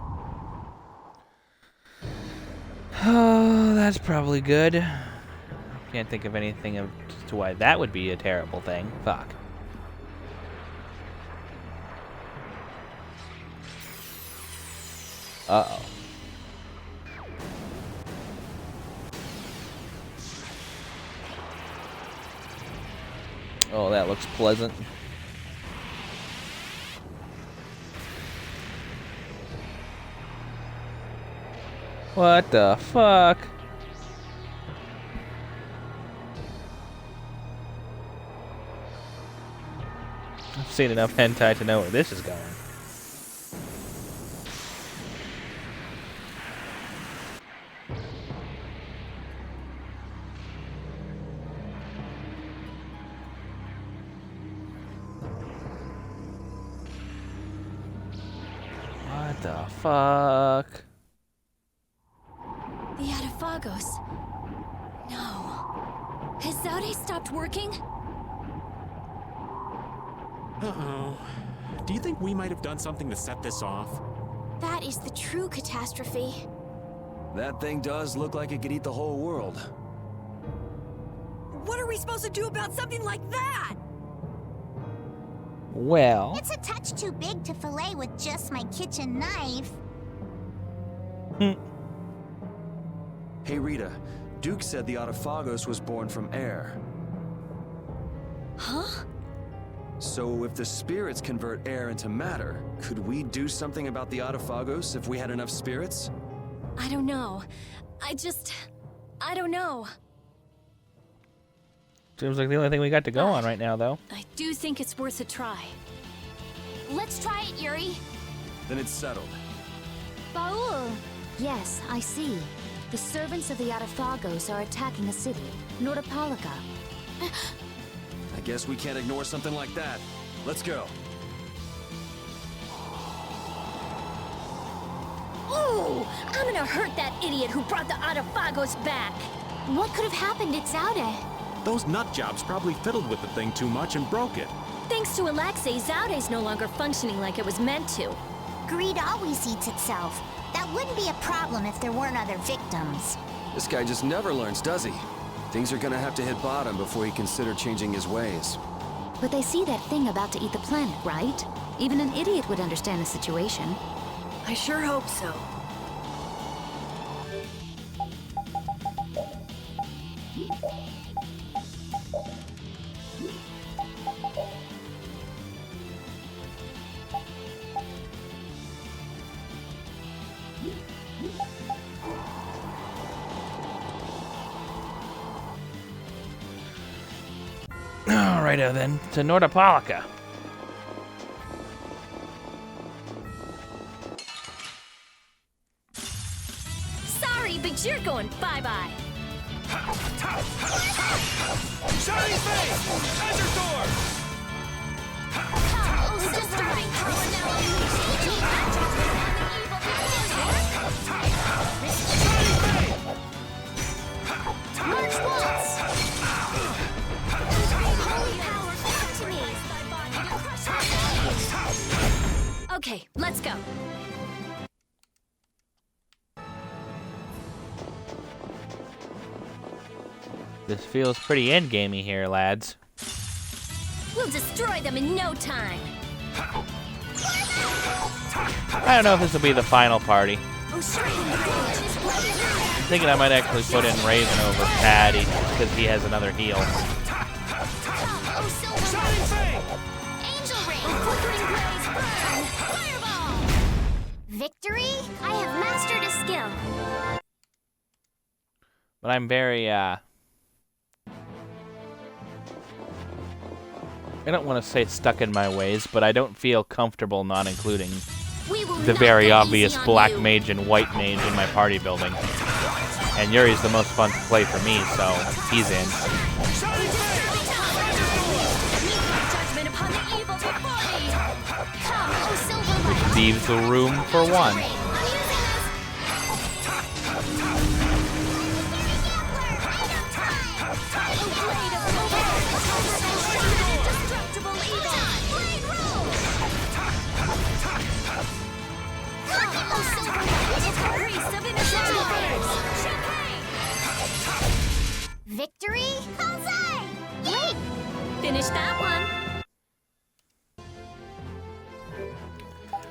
Oh, that's probably good. Can't think of anything as to why that would be a terrible thing. Fuck. Uh-oh. Oh, that looks pleasant. What the fuck? I've seen enough hentai to know where this is going. What the fuck? The Atafagos. No. Has Zaude stopped working? Uh-oh. Do you think we might have done something to set this off? That is the true catastrophe. That thing does look like it could eat the whole world. What are we supposed to do about something like that? Well... It's a touch too big to fillet with just my kitchen knife. Hey Rita, Duke said the Autophagos was born from air. Huh? So if the spirits convert air into matter, could we do something about the Autophagos if we had enough spirits? I don't know. I don't know. Seems like the only thing we got to go on right now, though. I do think it's worth a try. Let's try it, Yuri. Then it's settled. Baul! Yes, I see. The servants of the Atafagos are attacking a city, Nordopolica. I guess we can't ignore something like that. Let's go. Ooh! I'm gonna hurt that idiot who brought the Atafagos back! What could have happened at Zaude? Those nut jobs probably fiddled with the thing too much and broke it. Thanks to Alexei, Zaude's no longer functioning like it was meant to. Greed always eats itself. That wouldn't be a problem if there weren't other victims. This guy just never learns, does he? Things are gonna have to hit bottom before he consider changing his ways. But they see that thing about to eat the planet, right? Even an idiot would understand the situation. I sure hope so. Alrighto then, to Nordopolica. Sorry, but you're going bye-bye. Shining face! Azure sword! Oh, just the right power now unleashed. Keep March once! Holy power, come to me! Okay, let's go. This feels pretty endgamey here, lads. We'll destroy them in no time. I don't know if this will be the final party. Oh, sure. I'm thinking I might actually put in Raven over Patty because he has another heal. Victory? I have mastered a skill. But I'm very, I don't want to say stuck in my ways, but I don't feel comfortable not including the very obvious black mage and white mage in my party building. And Yuri's the most fun to play for me, so he's in. Leaves the room for one. Victory? Bullseye! Wait! Finish that one.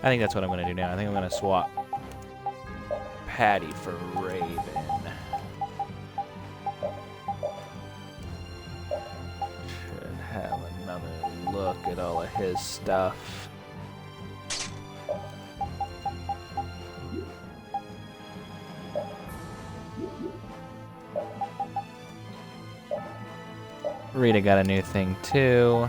I think that's what I'm going to do now. I think I'm going to swap Patty for Raven. Should have another look at all of his stuff. Rita got a new thing too.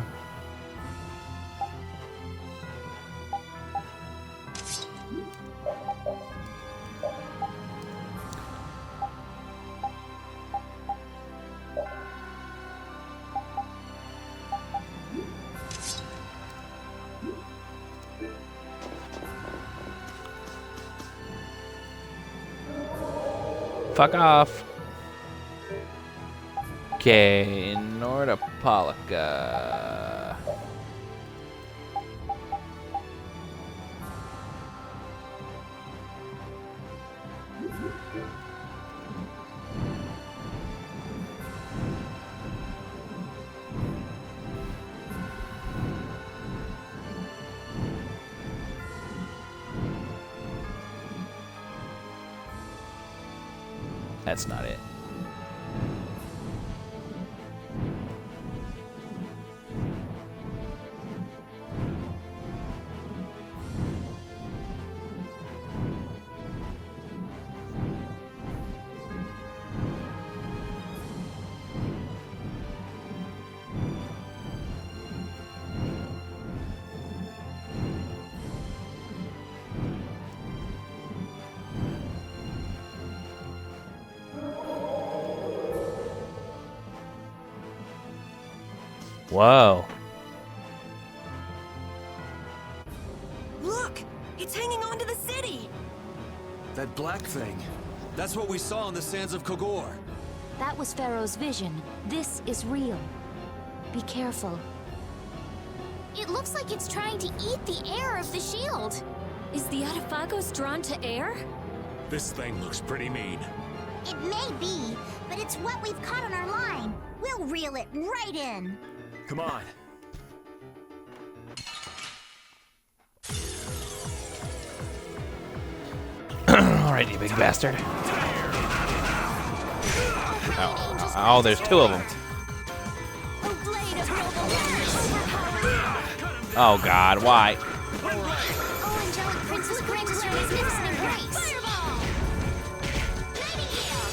Fuck off. Okay, Nordopolica. That's not it. Whoa. Look! It's hanging onto the city! That black thing. That's what we saw on the sands of Kogor. That was Pharaoh's vision. This is real. Be careful. It looks like it's trying to eat the air of the shield. Is the Atafagos drawn to air? This thing looks pretty mean. It may be, but it's what we've caught on our line. We'll reel it right in. Come on. Alright, you big bastard. Oh, there's two of them. Oh God, why? Oh, Angelic Princess Grim's wearing magnificent embrace. Fireball! Nightingale!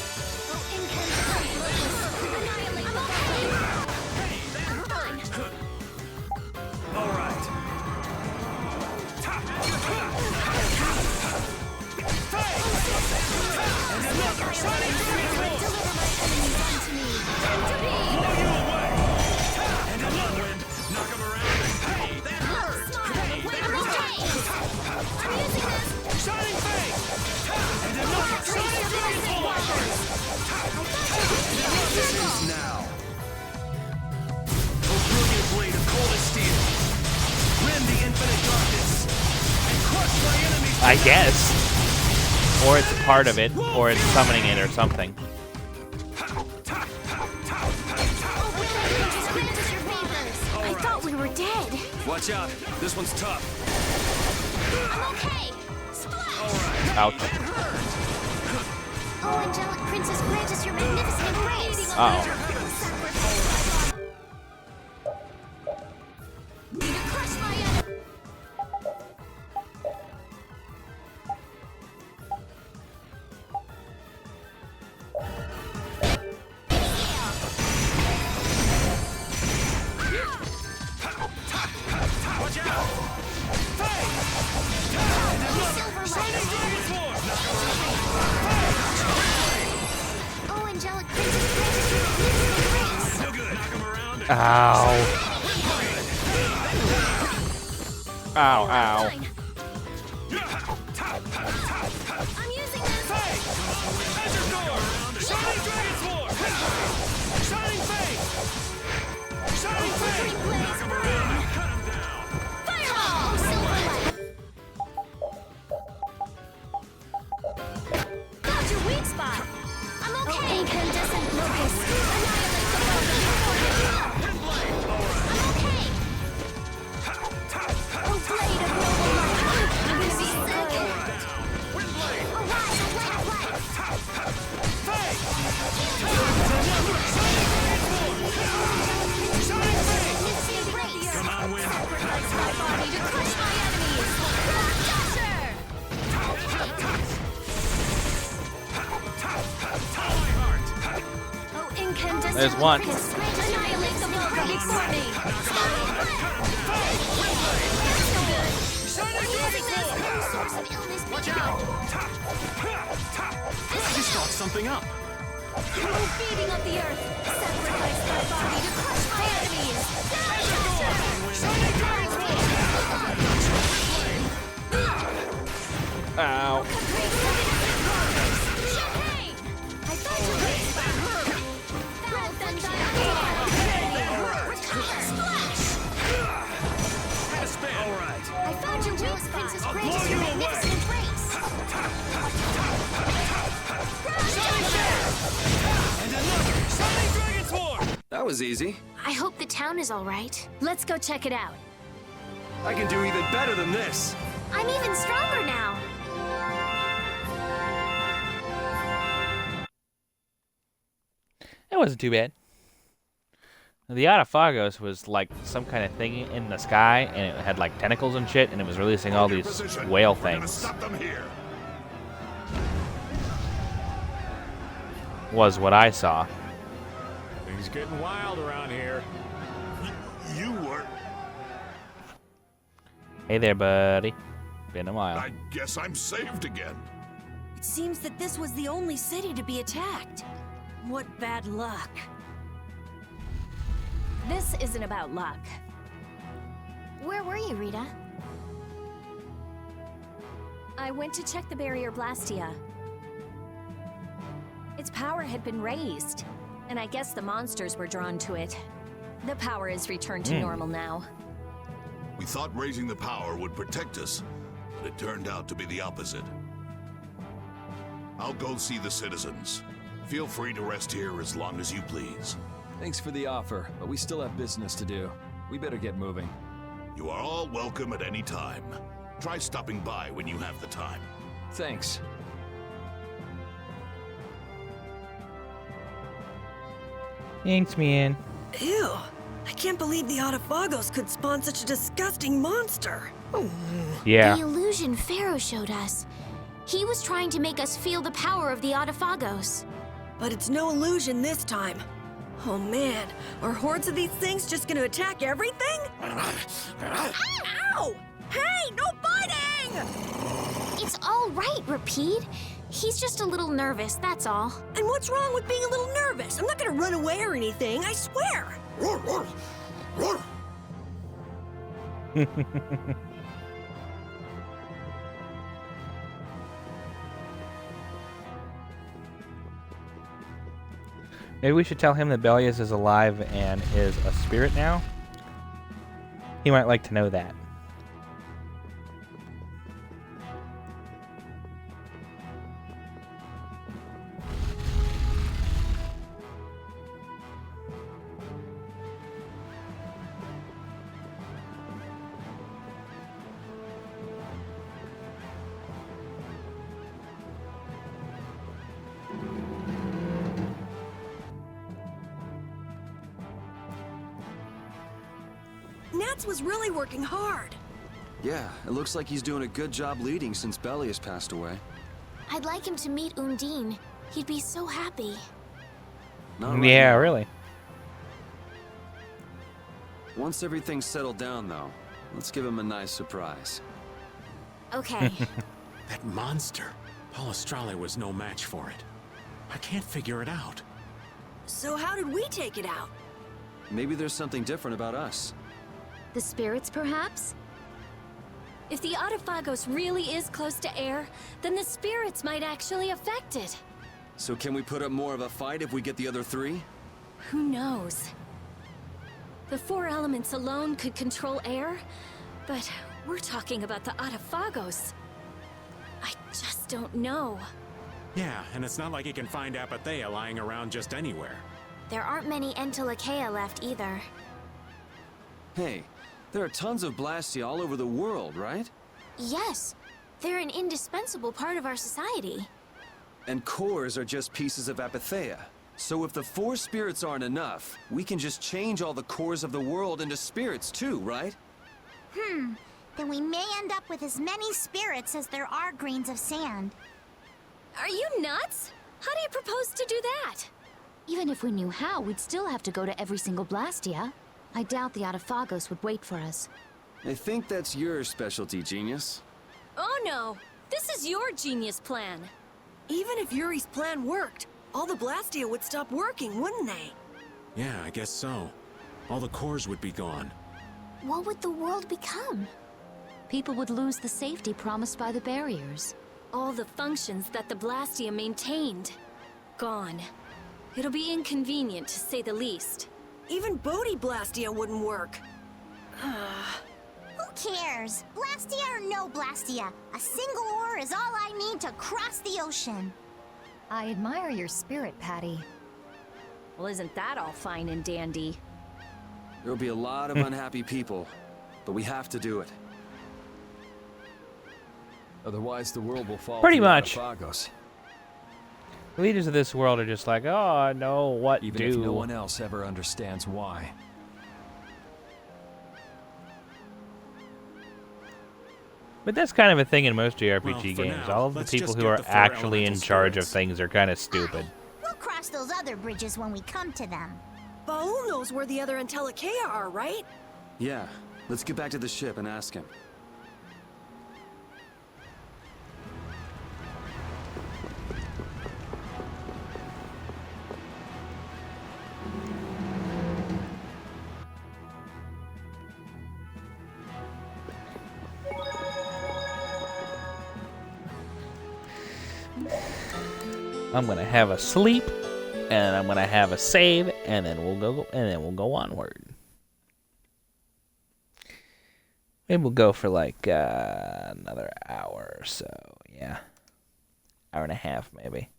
Oh, All right. Now. Oh, brilliant blade of coldest steel. Rend the infinite darkness and crush my enemies. I guess. Or it's part of it, or it's summoning it or something. I thought we were dead. Watch out. This one's tough. I'm okay. Splash! Ouch. Oh, angelic princess, grant us your magnificent grace. Uh-oh. Crush my enemy. Watch out! Oh, angelic princess, grant us your magnificent grace. No good. Knock him around. Ow. Ow, ow. I'm using this. Azure Door! Shining Dragon Sword! Shining Fate! Shining Fate! Knock him around. Cut him down. Fireball! Silverlight. Found your weak spot. I'm okay. Incandescent locust. Annihilate the bug. I'm okay. Oh, blade of noble light. I'm gonna be second. Arise, light of light. Magnificent grace. Come on, win. Sacrifice my body to crush my enemies. Dasher! Oh, incandescent There's one. locust. Annihilate the Volga before me. Source of illness. Watch out! I just thought something up. Oh, beating of the earth. Sacrifice my body to crush my enemies. Ow. Champagne! I thought you were inspired. Foul Splash! All right. I found your weak princess grant us your magnificent grace. And another Shining Dragon Sword! That was easy. I hope the town is all right. Let's go check it out. I can do even better than this. I'm even stronger now. It wasn't too bad. The Autophagos was like some kind of thing in the sky, and it had like tentacles and shit, and it was releasing all these whale things. Stop them here. Was what I saw. Things getting wild around here. You were. Hey there, buddy. Been a while. I guess I'm saved again. It seems that this was the only city to be attacked. What bad luck. This isn't about luck. Where were you, Rita? I went to check the barrier Blastia. Its power had been raised, and I guess the monsters were drawn to it. The power is returned to normal now. We thought raising the power would protect us, but it turned out to be the opposite. I'll go see the citizens. Feel free to rest here as long as you please. Thanks for the offer, but we still have business to do. We better get moving. You are all welcome at any time. Try stopping by when you have the time. Thanks. Thanks, man. Ew. I can't believe the Autophagos could spawn such a disgusting monster. Yeah. The illusion Pharaoh showed us. He was trying to make us feel the power of the Autophagos. But it's no illusion this time. Oh man, are hordes of these things just gonna attack everything? Ow! Hey, no biting! It's all right, Rapide. He's just a little nervous, that's all. And what's wrong with being a little nervous? I'm not gonna run away or anything, I swear! Maybe we should tell him that Bellius is alive and is a spirit now. He might like to know that. Nats was really working hard. Yeah, it looks like he's doing a good job leading since Belly has passed away. I'd like him to meet Undine. He'd be so happy. Not right Yeah, now. really. Once everything's settled down, though, let's give him a nice surprise. Okay. That monster. Palestrale was no match for it. I can't figure it out. So how did we take it out? Maybe there's something different about us. The spirits, perhaps? If the Autophagos really is close to air, then the spirits might actually affect it. So can we put up more of a fight if we get the other three? Who knows? The 4 elements alone could control air, but we're talking about the Autophagos. I just don't know. Yeah, and it's not like you can find Apathea lying around just anywhere. There aren't many Entelekea left either. Hey, there are tons of Blastia all over the world, right? Yes, they're an indispensable part of our society. And cores are just pieces of Apathea. So if the 4 spirits aren't enough, we can just change all the cores of the world into spirits too, right? Then we may end up with as many spirits as there are grains of sand. Are you nuts? How do you propose to do that? Even if we knew how, we'd still have to go to every single Blastia. I doubt the Autophagos would wait for us. I think that's your specialty, genius. Oh no! This is your genius plan! Even if Yuri's plan worked, all the Blastia would stop working, wouldn't they? Yeah, I guess so. All the cores would be gone. What would the world become? People would lose the safety promised by the barriers. All the functions that the Blastia maintained. Gone. It'll be inconvenient, to say the least. Even Bodhi Blastia wouldn't work. Who cares? Blastia or no Blastia, a single ore is all I need to cross the ocean. I admire your spirit, Patty. Well, isn't that all fine and dandy? There'll be a lot of unhappy people, but we have to do it. Otherwise, the world will fall Pretty to the much. Autophagos, The leaders of this world are just like, oh, I know what even do. if no one else ever understands why. But that's kind of a thing in most JRPG Well, for games. now, All of the let's people just who get are the 4 actually in elemental charge of spirits. things are kind of stupid. We'll cross those other bridges when we come to them. Baul knows where the other Entelekea are, right? Yeah, let's get back to the ship and ask him. I'm gonna have a sleep, and I'm gonna have a save, and then we'll go onward. Maybe we'll go for like another hour or so. Yeah, hour and a half maybe.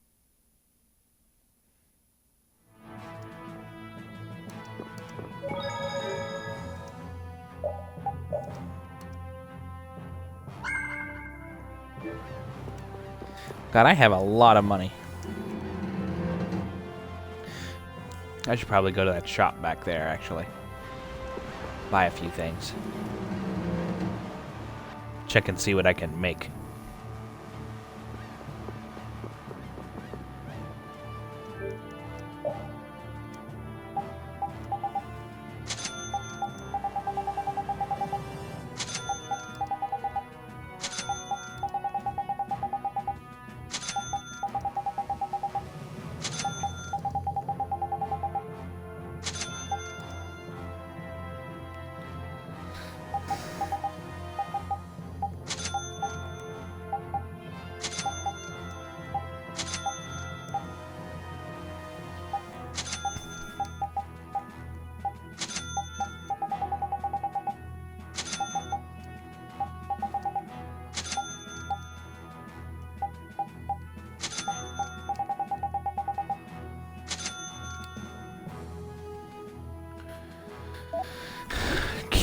God, I have a lot of money. I should probably go to that shop back there, actually. Buy a few things. Check and see what I can make.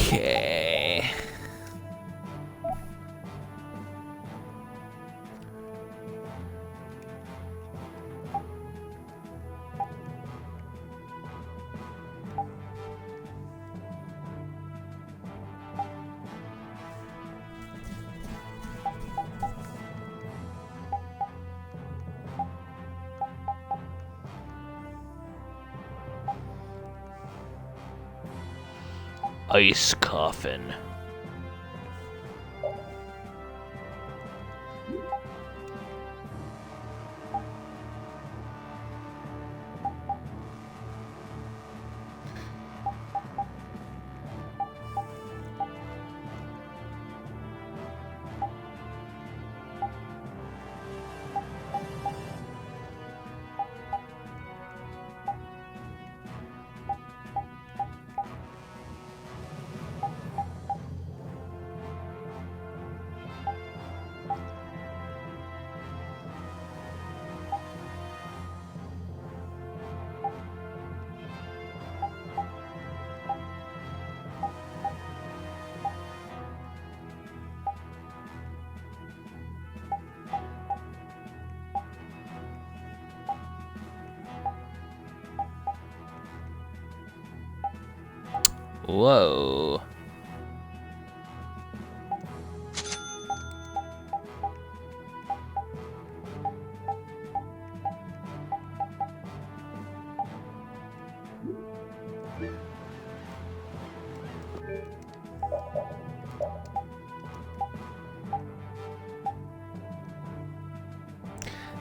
Okay. ice coffin. Whoa.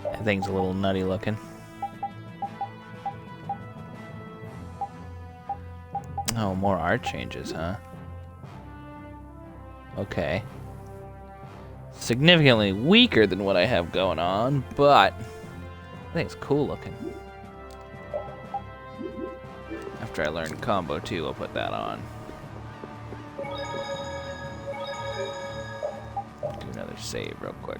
That thing's a little nutty looking. Oh, more art changes, huh? Okay. Significantly weaker than what I have going on, but I think it's cool looking. After I learn combo 2, I'll put that on. Do another save real quick.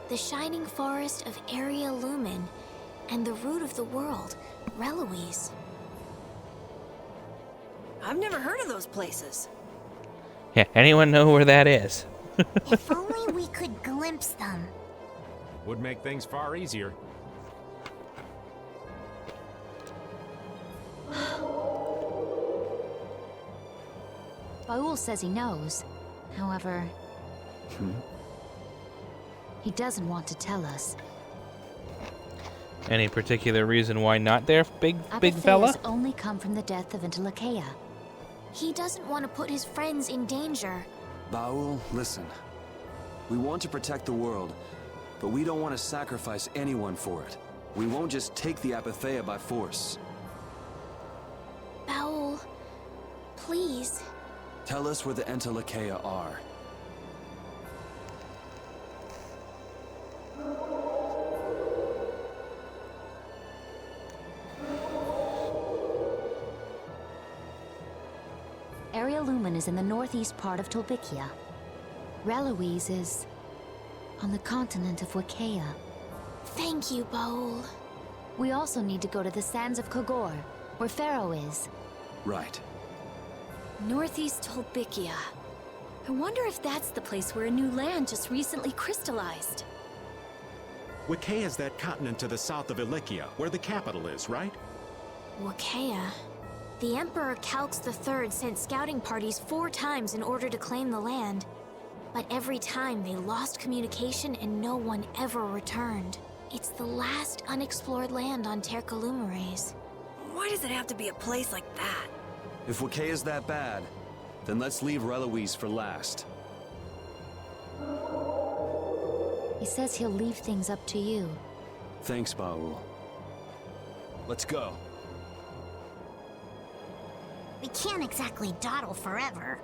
The shining forest of Area Lumen, and the root of the world, Reloise. I've never heard of those places. Yeah, anyone know where that is? If only we could glimpse them. Would make things far easier. Baul says he knows. However, he doesn't want to tell us. Any particular reason why not there, big fella? Apatheas only come from the death of Intelakea. He doesn't want to put his friends in danger. Baul, listen. We want to protect the world, but we don't want to sacrifice anyone for it. We won't just take the Apatheia by force. Baul, please. Tell us where the Entelakea are. Area Lumen is in the northeast part of Tolbikia. Reloise is on the continent of Wakea. Thank you, Baul. We also need to go to the sands of Kogor, where Pharaoh is. Right. Northeast Tolbikia. I wonder if that's the place where a new land just recently crystallized. Wakea is that continent to the south of Ilikia, where the capital is, right? Wakea. The Emperor Calx III sent scouting parties 4 times in order to claim the land. But every time they lost communication and no one ever returned. It's the last unexplored land on Tercalumares. Why does it have to be a place like that? If Wakea is that bad, then let's leave Reloise for last. He says he'll leave things up to you. Thanks, Baul. Let's go. We can't exactly dawdle forever.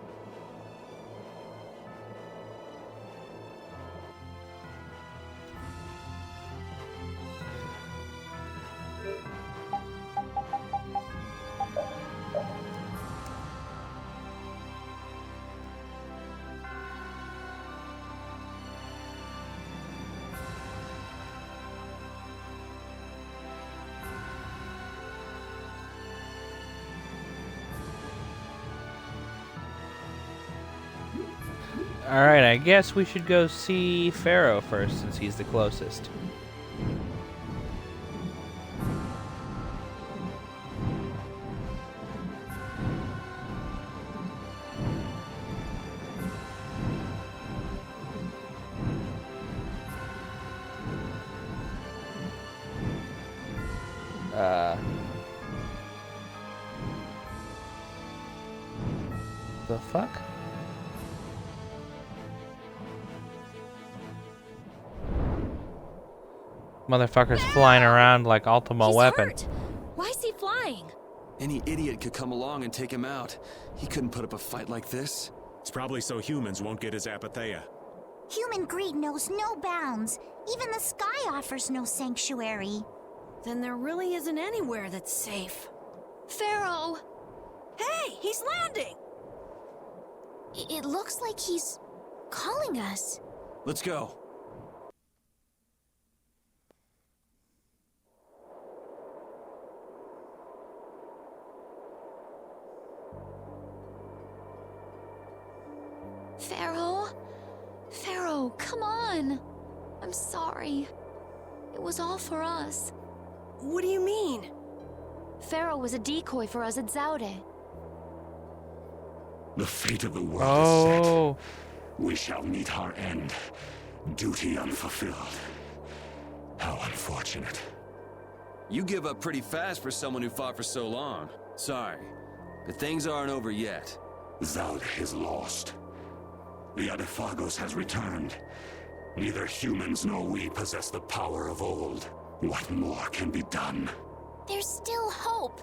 Alright, I guess we should go see Pharaoh first since he's the closest. The fuck? Motherfucker's flying around like Ultima Weapon. Hurt. Why is he flying? Any idiot could come along and take him out. He couldn't put up a fight like this. It's probably so humans won't get his apatheia. Human greed knows no bounds. Even the sky offers no sanctuary. Then there really isn't anywhere that's safe. Pharaoh! Hey, he's landing! It looks like he's calling us. Let's go. Pharaoh? Pharaoh, come on! I'm sorry. It was all for us. What do you mean? Pharaoh was a decoy for us at Zaude. The fate of the world Oh. is set. We shall meet our end. Duty unfulfilled. How unfortunate. You give up pretty fast for someone who fought for so long. Sorry, but things aren't over yet. Zaude is lost. The Adaphagos has returned. Neither humans nor we possess the power of old. What more can be done? There's still hope.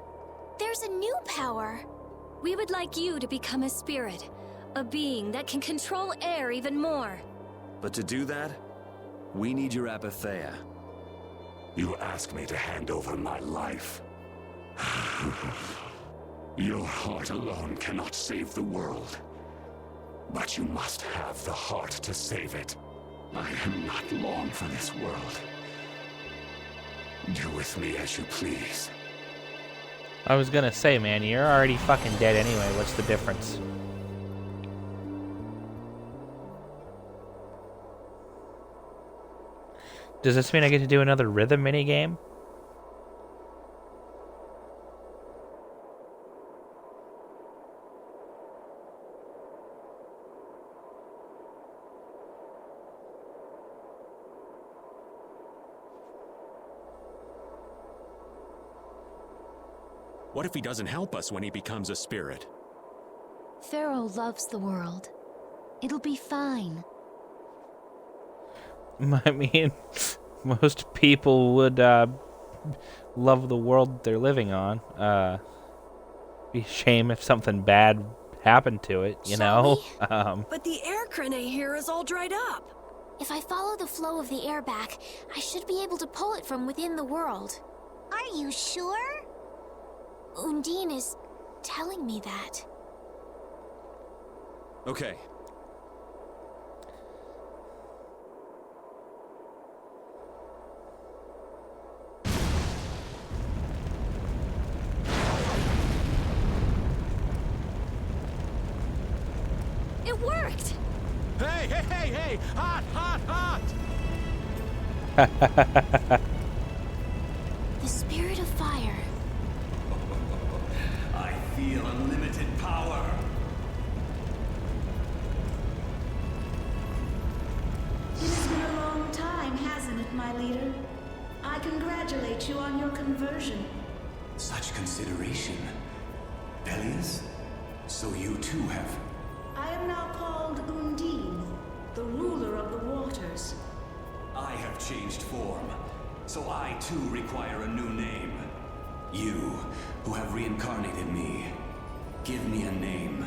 There's a new power. We would like you to become a spirit. A being that can control air even more. But to do that, we need your apatheia. You ask me to hand over my life. Your heart alone cannot save the world. But you must have the heart to save it. I am not long for this world. Do with me as you please. I was gonna say, man, you're already fucking dead anyway. What's the difference? Does this mean I get to do another rhythm minigame? What if he doesn't help us when he becomes a spirit? Pharaoh loves the world. It'll be fine. I mean, most people would love the world they're living on. Be a shame if something bad happened to it, you know? But the air crane here is all dried up. If I follow the flow of the air back, I should be able to pull it from within the world. Are you sure? Undine is telling me that. Okay. It worked! Hey, hey, hey, hey! Hot, hot, hot! The spirit of fire. I feel unlimited power. It has been a long time, hasn't it, my leader? I congratulate you on your conversion. Such consideration. Pelias? So you too have... I am now called Undine, the ruler of the waters. I have changed form, so I too require a new name. You, who have reincarnated me, give me a name.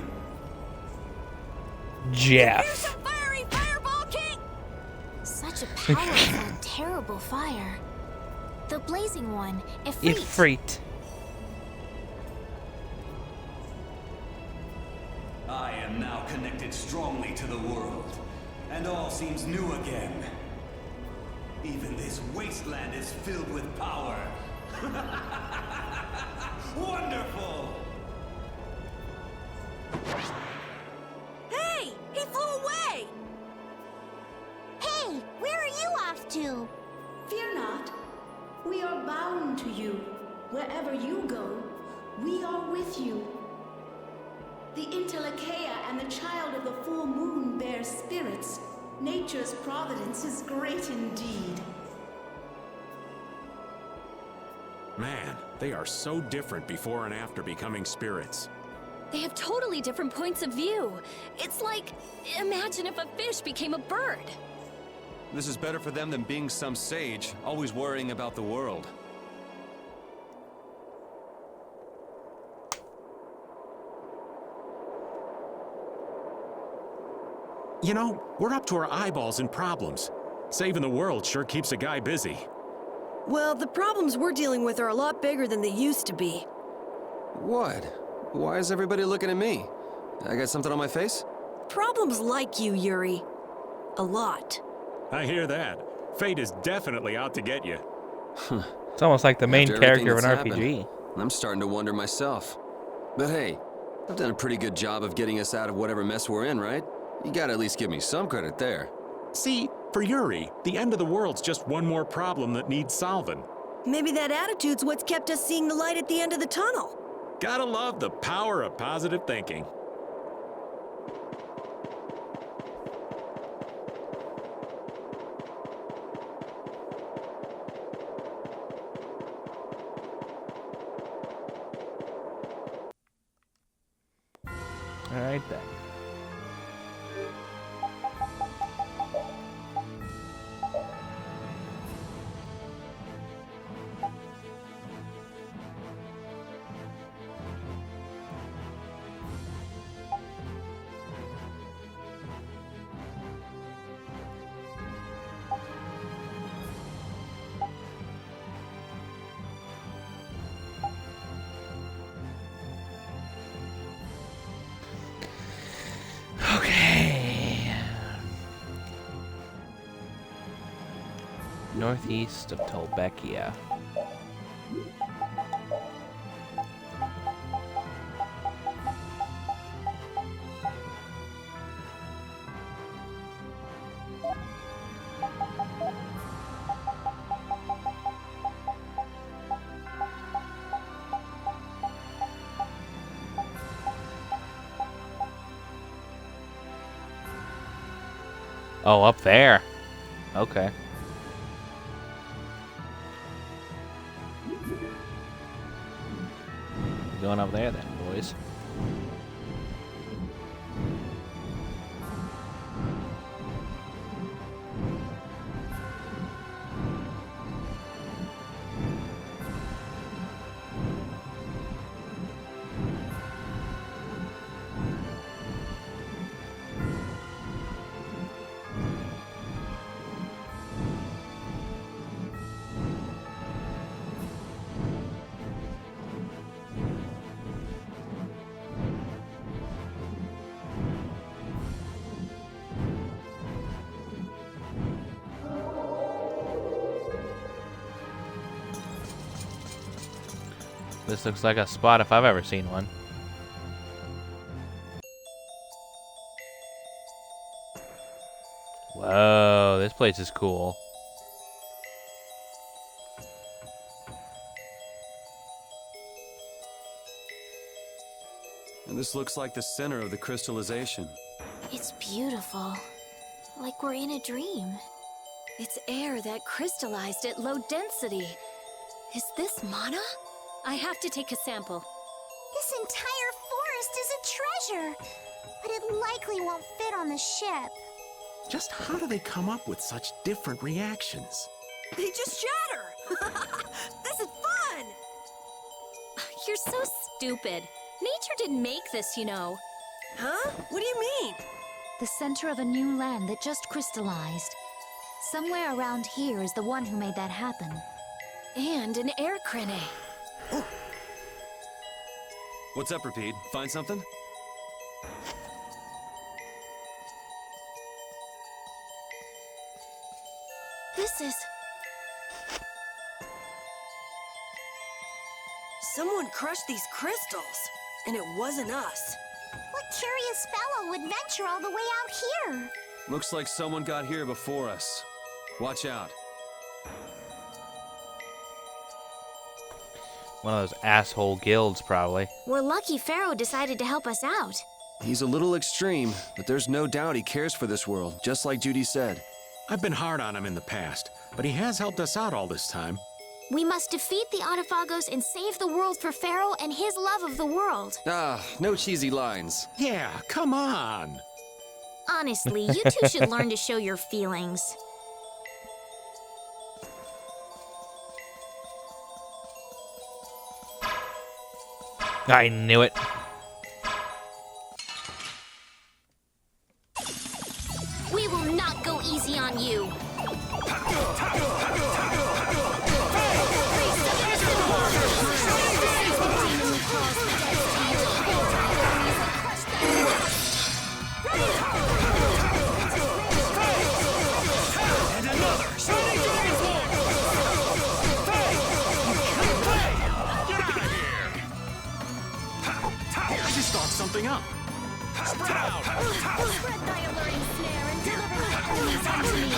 Jeff. Here's a fiery fireball king! Such a powerful, terrible fire. The blazing one, Ifrit. Ifrit. I am now connected strongly to the world, and all seems new again. Even this wasteland is filled with power. Wonderful! Hey! He flew away! to? Fear not. We are bound to you. Wherever you go, we are with you. The Intellikeia and the child of the full moon bear spirits. Nature's providence is great indeed. Man, they are so different before and after becoming spirits. They have totally different points of view. It's like, imagine if a fish became a bird. This is better for them than being some sage, always worrying about the world. You know, we're up to our eyeballs in problems. Saving the world sure keeps a guy busy. Well, the problems we're dealing with are a lot bigger than they used to be. What? Why is everybody looking at me? I got something on my face? Problems like you, Yuri. A lot. I hear that. Fate is definitely out to get you. It's almost like the main After character of everything an that's RPG. happened, I'm starting to wonder myself. But hey, I've done a pretty good job of getting us out of whatever mess we're in, right? You gotta at least give me some credit there. See, for Yuri, the end of the world's just one more problem that needs solving. Maybe that attitude's what's kept us seeing the light at the end of the tunnel. Gotta love the power of positive thinking. All right then. Okay. Northeast of Tolbekia. Oh, up there. Okay. Going up there then, boys. This looks like a spot if I've ever seen one. Whoa, this place is cool. And this looks like the center of the crystallization. It's beautiful. Like we're in a dream. It's air that crystallized at low density. Is this mana? I have to take a sample. This entire forest is a treasure, but it likely won't fit on the ship. Just how do they come up with such different reactions? They just shatter! This is fun! You're so stupid. Nature didn't make this, you know. Huh? What do you mean? The center of a new land that just crystallized. Somewhere around here is the one who made that happen. And an air crane. What's up, Rapide? Find something? This is... Someone crushed these crystals, and it wasn't us. What curious fellow would venture all the way out here? Looks like someone got here before us. Watch out. One of those asshole guilds, probably. We're lucky Pharaoh decided to help us out. He's a little extreme, but there's no doubt he cares for this world, just like Judy said. I've been hard on him in the past, but he has helped us out all this time. We must defeat the Autophagos and save the world for Pharaoh and his love of the world. Ah, no cheesy lines. Yeah, come on. Honestly, you two should learn to show your feelings. I knew it. We will not go easy on you. And another! Shining Dragon's War! Get out of here! I just thought something up. Spread out! Spread thy alluring snare and deliver my enemies unto me.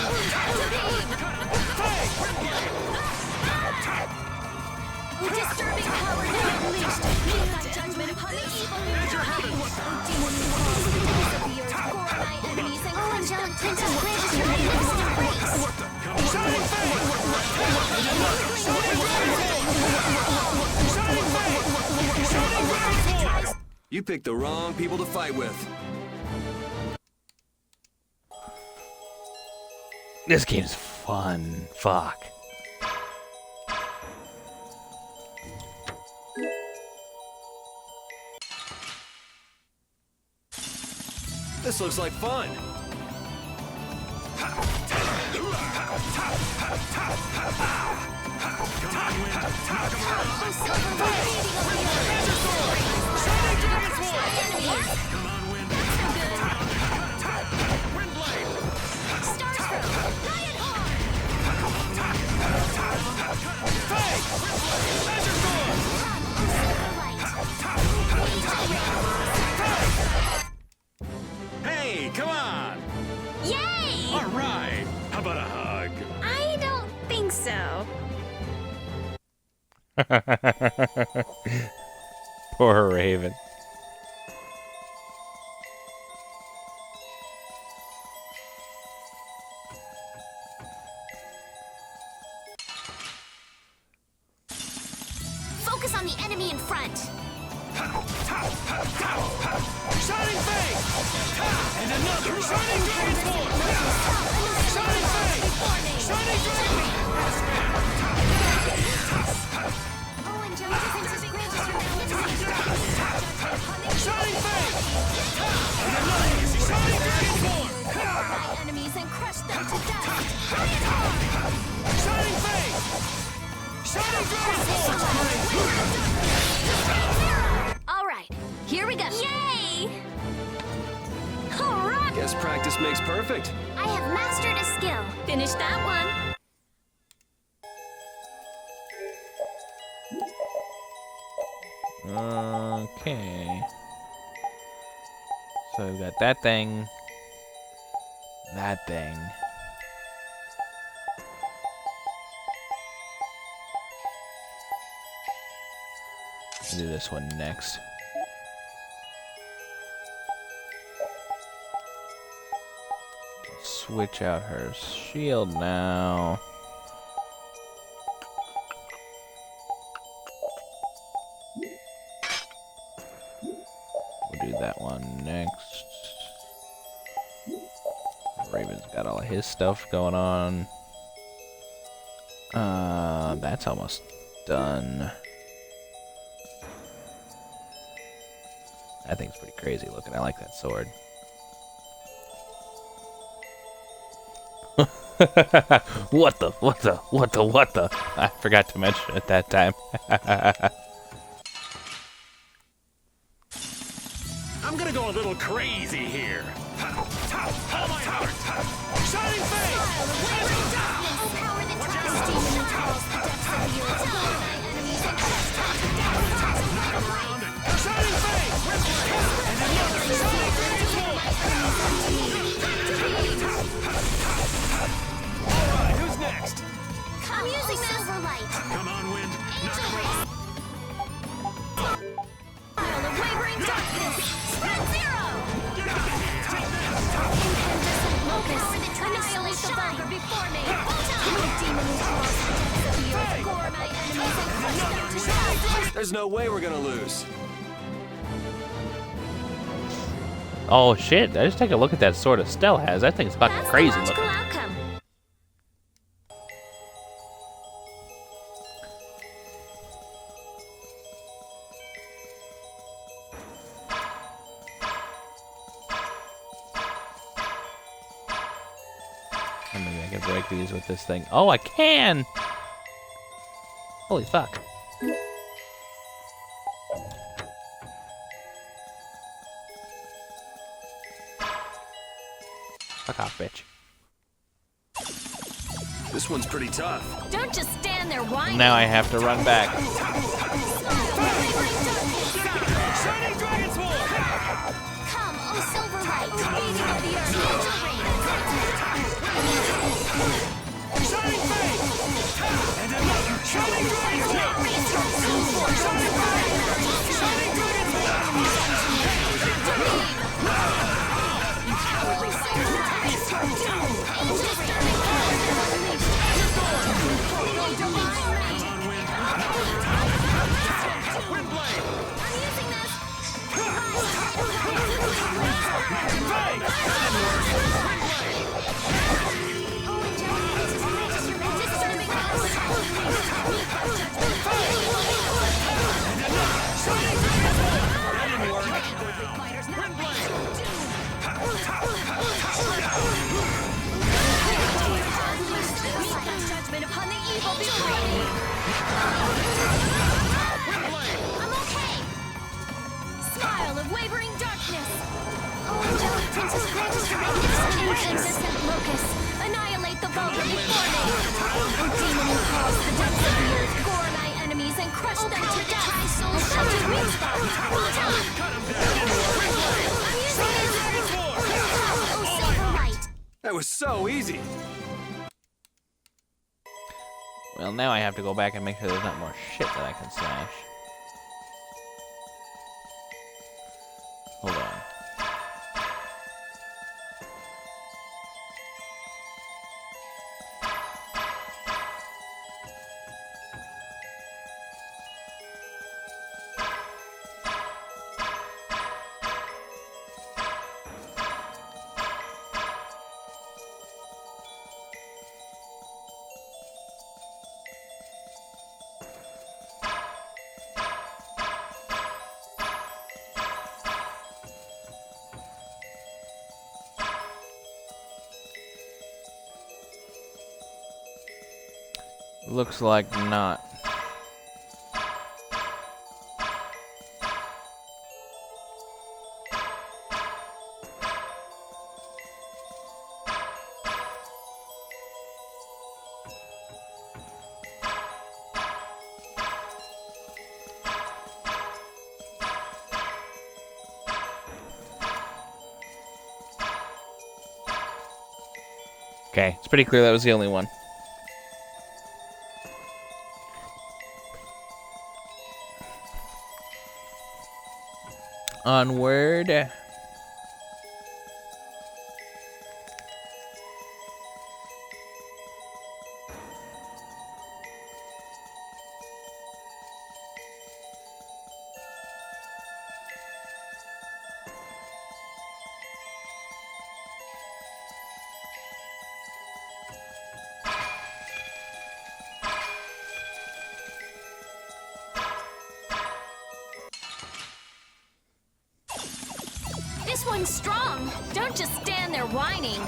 The disturbing power is unleashed. Use thy judgment upon the evil who demon who calls the depths of the earth, gore thy enemies, and angelic princess grant your magnificent grace. Shining Fang! Shining Fang! Shining Dragon's War! You picked the wrong people to fight with. This game's fun. Fuck. This looks like fun. Hey, come on! Yay! All right! How about a hug? I don't think so. Poor Raven. Focus on the enemy in front. Shining Fang! And another! Shining Dragon's War! Shining Fang! Shining Dragon! Oh, angelic princess grant us your magnificent Shining Fang! And another! Shining Dragon's War! thy enemies and crush them to dust. Shining Fang! Shining Dragon's War! All right, here we go. Yay! All right. Guess practice makes perfect. I have mastered a skill. Finish that one. Okay. So we've got that thing. That thing. We'll do this one next. Switch out her shield now. We'll do that one next. Raven's got all of his stuff going on. That's almost done. That thing's pretty crazy looking. I like that sword. What the? I forgot to mention it that time. I'm gonna go a little crazy here. All my heart! Shining Fang! Power that tries demon who calls the depths of the earth. Shining Fang! And another! Shining Dragon's War! All right, who's next? the vulgar before me. Demon who crawls the depths of the earth, gore my enemies and crush them to dust. There's no way we're gonna lose. Oh shit, I just take a look at that sword Estelle has. That thing's fucking That's crazy the logical looking. outcome. Maybe I can break these with this thing. Oh, I can! Holy fuck. Fuck off, bitch. This one's pretty tough. Don't just stand there whining. Now I have to run back. Shining Dragon Sword! Come, oh silver light, beating of the earth, Shining Fate! And another Shining Dragon Sword! Shining Fate! Shining Dragon Judgment upon the evil before me. I'm okay. Smile of wavering darkness. Oh, angelic princess, grant us your magnificent Incandescent locust, annihilate the vulgar before me. O demon who crawls the depths of the earth, gore my enemies and crush them to death. Such a weak spot. I'm using it. Oh, silver light. That was so easy. Well, now I have to go back and make sure there's not more shit that I can smash. Hold on. Looks like not. Okay, it's pretty clear that was the only one. Onward. This one's strong. Don't just stand there whining.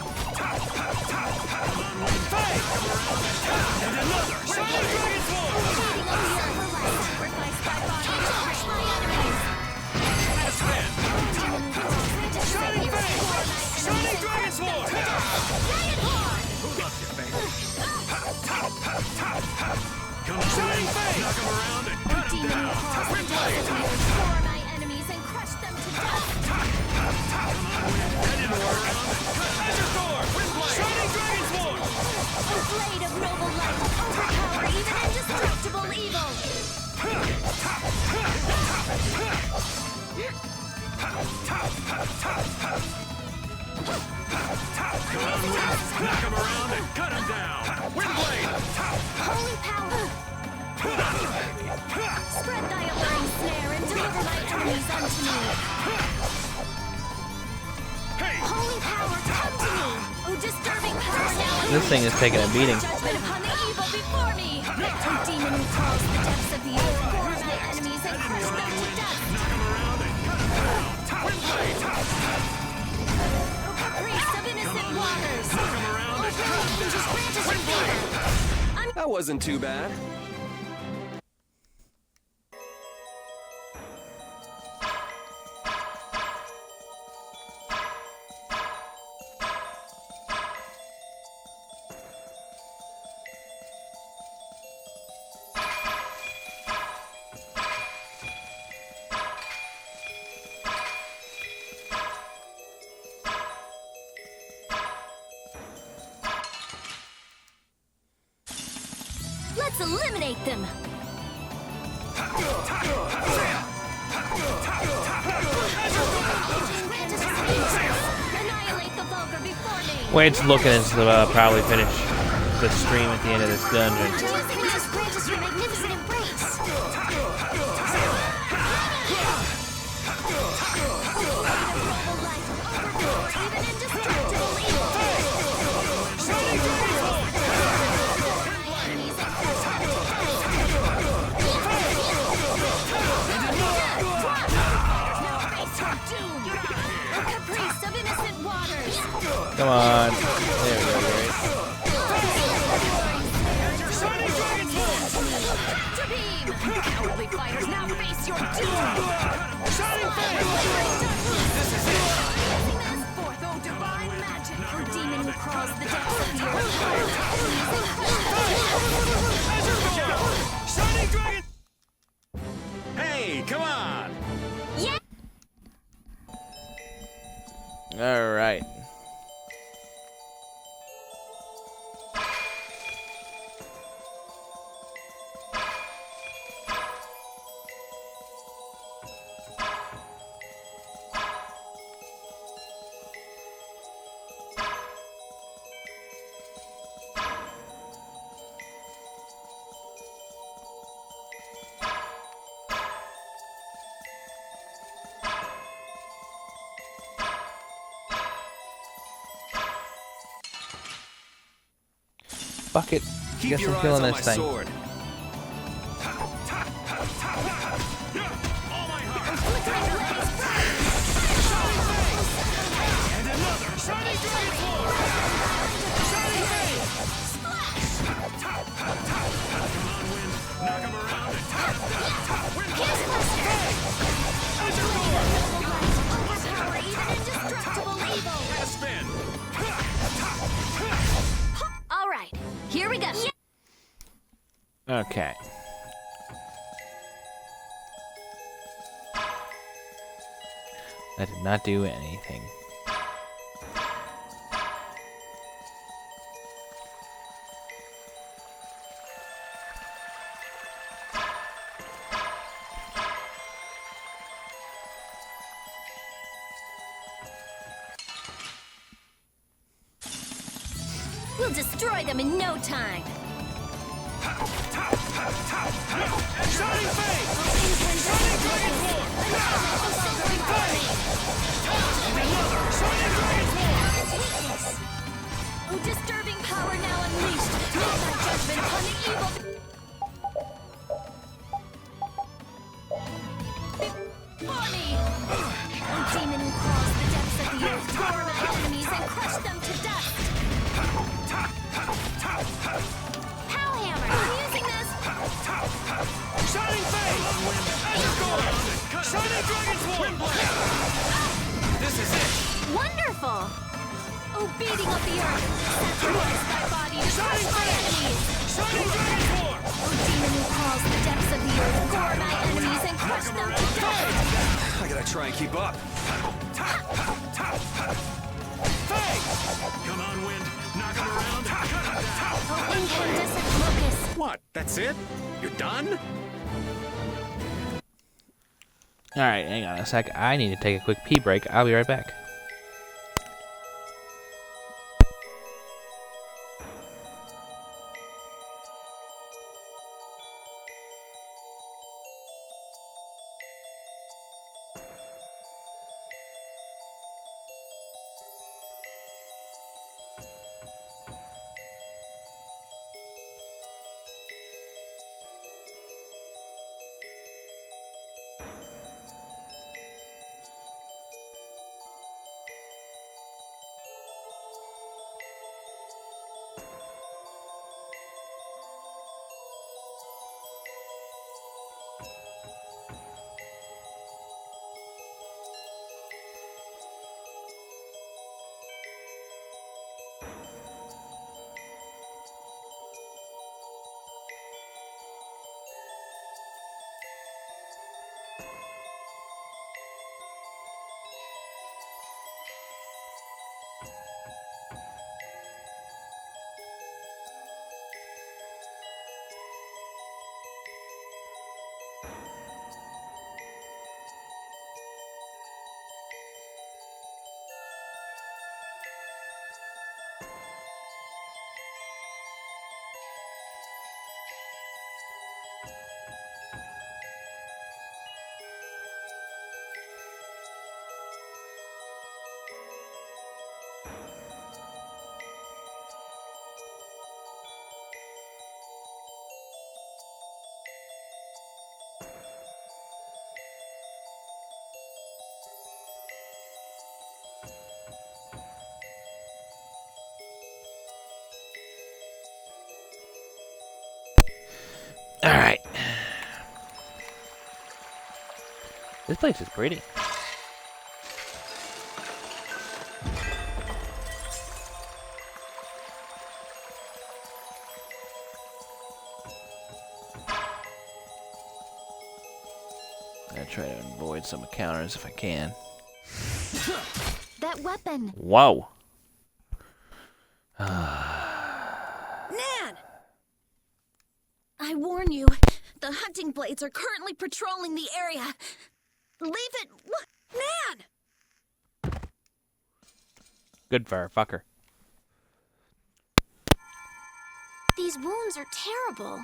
Blade of noble light, overpower even indestructible evil. Knock him around Cut him down! Windblade! Holy power! Spread thy alluring snare and deliver my enemies unto me. Holy power, come to me! Oh, disturbing power now. This thing is taking a beating. Judgment upon the evil before me. Oh, demon who crawls the depths of the earth, gore my enemies and crush them to dust. Knock him around and cut him down! Windblade! Oh, caprice of innocent waters. Knock him around and cut him down! Windblade! That wasn't too bad. Let's eliminate them. Annihilate the vulgar before me. Wade's looking as probably finish the stream at the end of this dungeon. Just grant us your magnificent embrace! Even indestructible evil. Caprice of innocent waters. Come on. There we go, Wade. Tractor beam. Cowardly fighters, now face your doom. Shining Face! This is it. Forth, oh divine magic, for demon who crawls the depths of the earth. Shining Dragon! Hey, come on! Yeah. All right. Fuck it. Keep Guess your I'm eyes killing on this my thing. sword. And another Shining Dragon Sword! Shining Face! Come on, Wind. Knock him around and cut him down! Windblade! Azure Gore! Overpower even indestructible evil. Last spin! All right, here we go. Okay. That did not do anything. We'll destroy them in no time. Shining Face! Shining Dragon Sword! And another Shining Dragon Sword! Oh, disturbing power now unleashed. Make thy judgment upon the evil. For me! Oh, demon who crawls the depths of the earth, gore my enemies and crush them to dust. Pow hammer! I'm using this. Shining Face! Azure Gore! Shining Dragon Sword! This is it! Wonderful! Oh, beating of the earth, sacrifice thy body to crush my enemies. Shining Dragon Sword! Oh, demon who crawls the depths of the earth, gore my enemies and crush them to dust. I gotta try and keep up. Come on, Wind. Knock him around and cut him down. Oh, incandescent locust. What? That's it? You're done? Alright, hang on a sec. I need to take a quick pee break. I'll be right back. All right. This place is pretty. I'm gonna try to avoid some encounters if I can. That weapon. Whoa. Nan! I warn you, the hunting blades are currently patrolling the area. Leave it. What? Nan! Good for her. Fuck her. These wounds are terrible.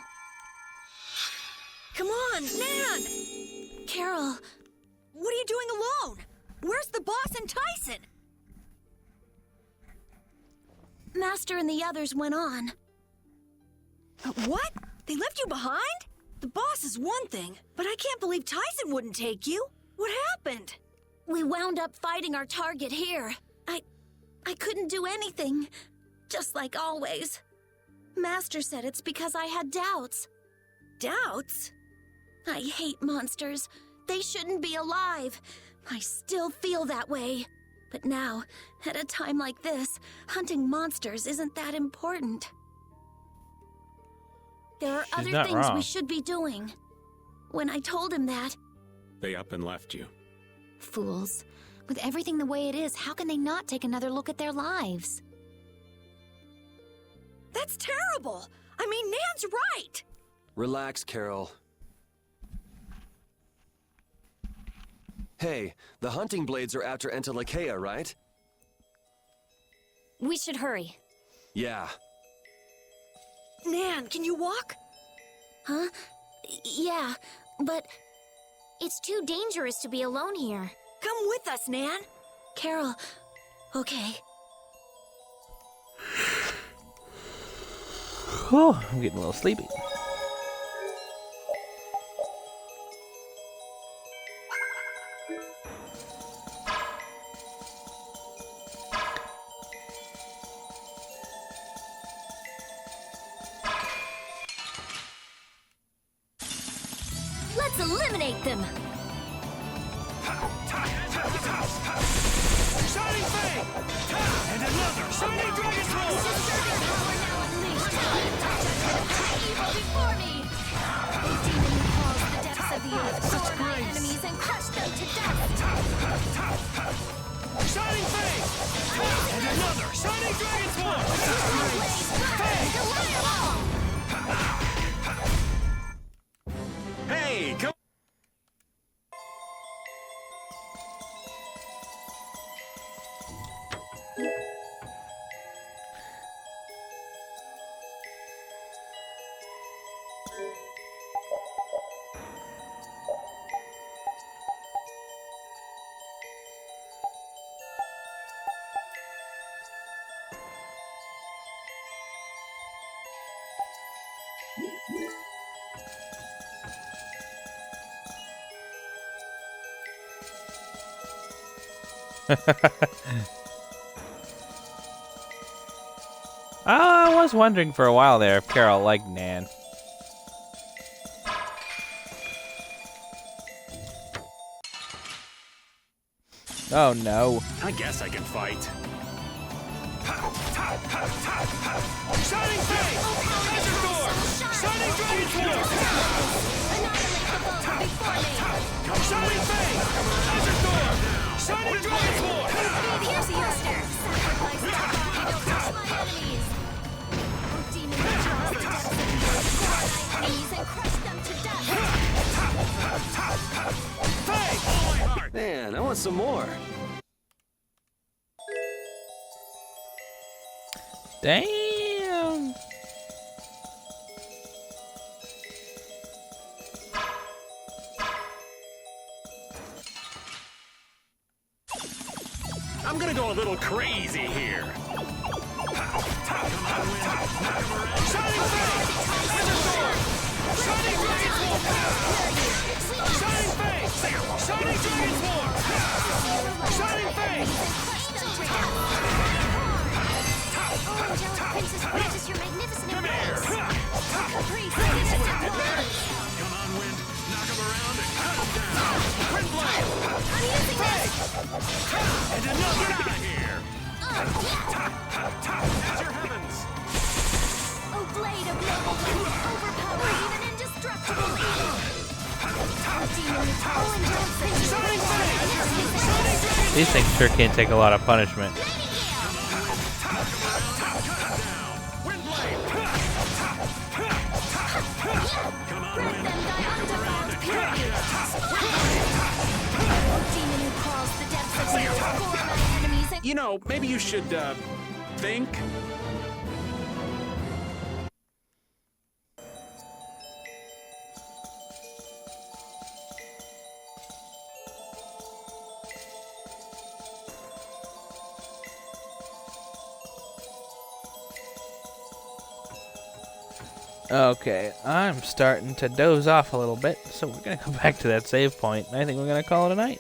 Come on, Nan! Carol, what are you doing alone? Where's the boss and Tyson? Master and the others went on. What? They left you behind? The boss is one thing, but I can't believe Tyson wouldn't take you. What happened? We wound up fighting our target here. I couldn't do anything, just like always. Master said it's because I had doubts. Doubts? I hate monsters. They shouldn't be alive. I still feel that way. But now, at a time like this, hunting monsters isn't that important. There are She's other not things wrong. we should be doing. When I told him that, They up and left you. Fools. With everything the way it is, how can they not take another look at their lives? that's terrible. I mean, Nan's right. Relax, Carol. Hey, the hunting blades are after Entelekea, right? We should hurry. Yeah. Nan, can you walk? Huh? Yeah, but it's too dangerous to be alone here. Come with us, Nan. Carol, okay. Oh, I'm getting a little sleepy. Let's eliminate them! Shining Fang! And another Shining Dragon Sword! Evil before me! A demon who crawls the depths of the earth, tore my enemies and crushed them to dust! Shining Fang! And another Shining Dragon Sword! Hey, come I was wondering for a while there if Carol liked Nan. Oh no. I guess I can fight. Shining Fang! Treasure Door! Shining Dragon Sword! Shining Fang! Treasure Door! Shining Dragon Sword! Pierce Yoster! Sacrifice my body, don't touch my enemies! Oh, demon, you draw the depths of the earth, core my enemies, and crush them to death! Fang! Man, I want some more. Damn. I'm gonna go a little crazy here. Come on, Wind. Knock him around. Shining Fang! Treasure Sword! Shining Dragon Sword! Shining Fang! Shining Dragon Sword! Shining Fang! Oh, Angelic Princess, purchase your magnificent embrace! Caprice, magnificent blood! Come on, Wind. Knock him around and cut him down. Wind Blade! I'm using this! And another out of here. At your heavens. Oh, blade of noble wind, overpower even indestructible evil! Oh, demon, you tall angelic princess, Shining Fang! magnificent Shining Dragon These things sure can't take a lot of punishment. Wind Blade. Come on, Grant Wind. them thy undefiled purity! Oh, demon who crawls the depths of the earth, gore my enemies and... You know, maybe you should, think. Okay, I'm starting to doze off a little bit, so we're gonna go back to that save point, and I think we're gonna call it a night.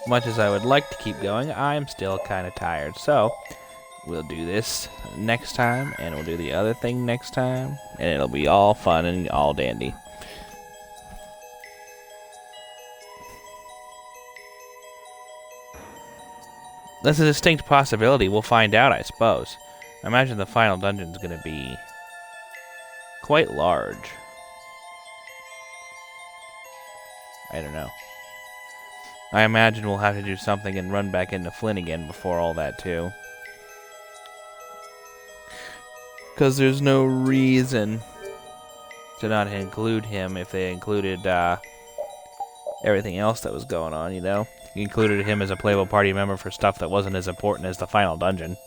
Much as I would like to keep going, I'm still kind of tired, so we'll do this next time, and we'll do the other thing next time, and it'll be all fun and all dandy. That's a distinct possibility. We'll find out, I suppose. I imagine the final dungeon's going to be quite large. I don't know. I imagine we'll have to do something and run back into Flynn again before all that, too. Because there's no reason to not include him if they included everything else that was going on, you know? You included him as a playable party member for stuff that wasn't as important as the final dungeon.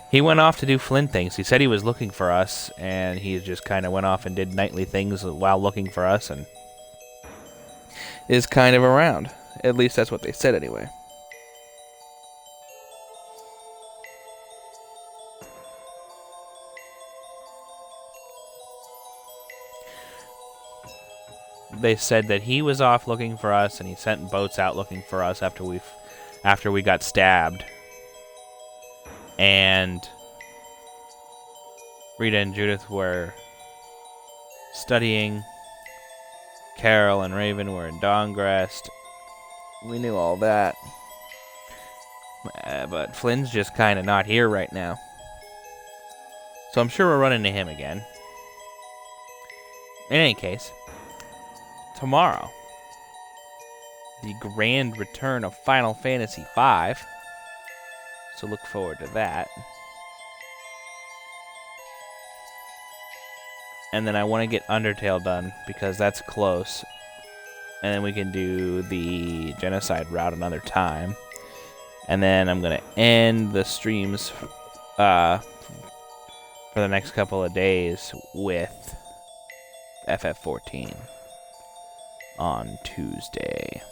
He went off to do Flynn things. He said he was looking for us, and he just kind of went off and did nightly things while looking for us, and is kind of around. At least that's what they said anyway. They said that he was off looking for us, and he sent boats out looking for us after we got stabbed. And Rita and Judith were studying. Carol and Raven were in Dawngrest. We knew all that. But Flynn's just kind of not here right now. So I'm sure we'll run into him again. In any case, tomorrow, the grand return of Final Fantasy V. So look forward to that. And then I want to get Undertale done because that's close. And then we can do the Genocide route another time. And then I'm going to end the streams for the next couple of days with FF14 on Tuesday.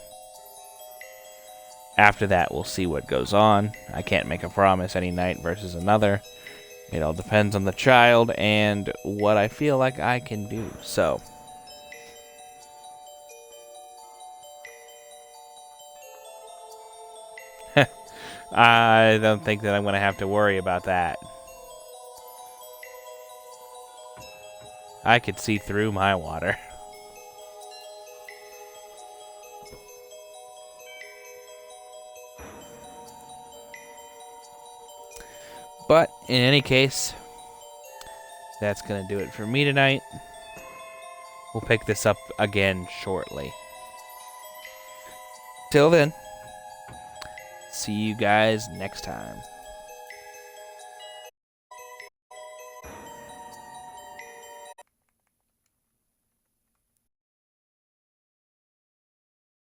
After that, we'll see what goes on. I can't make a promise any night versus another. It all depends on the child and what I feel like I can do. So, I don't think that I'm going to have to worry about that. I could see through my water. But in any case, that's going to do it for me tonight. We'll pick this up again shortly. Till then, see you guys next time.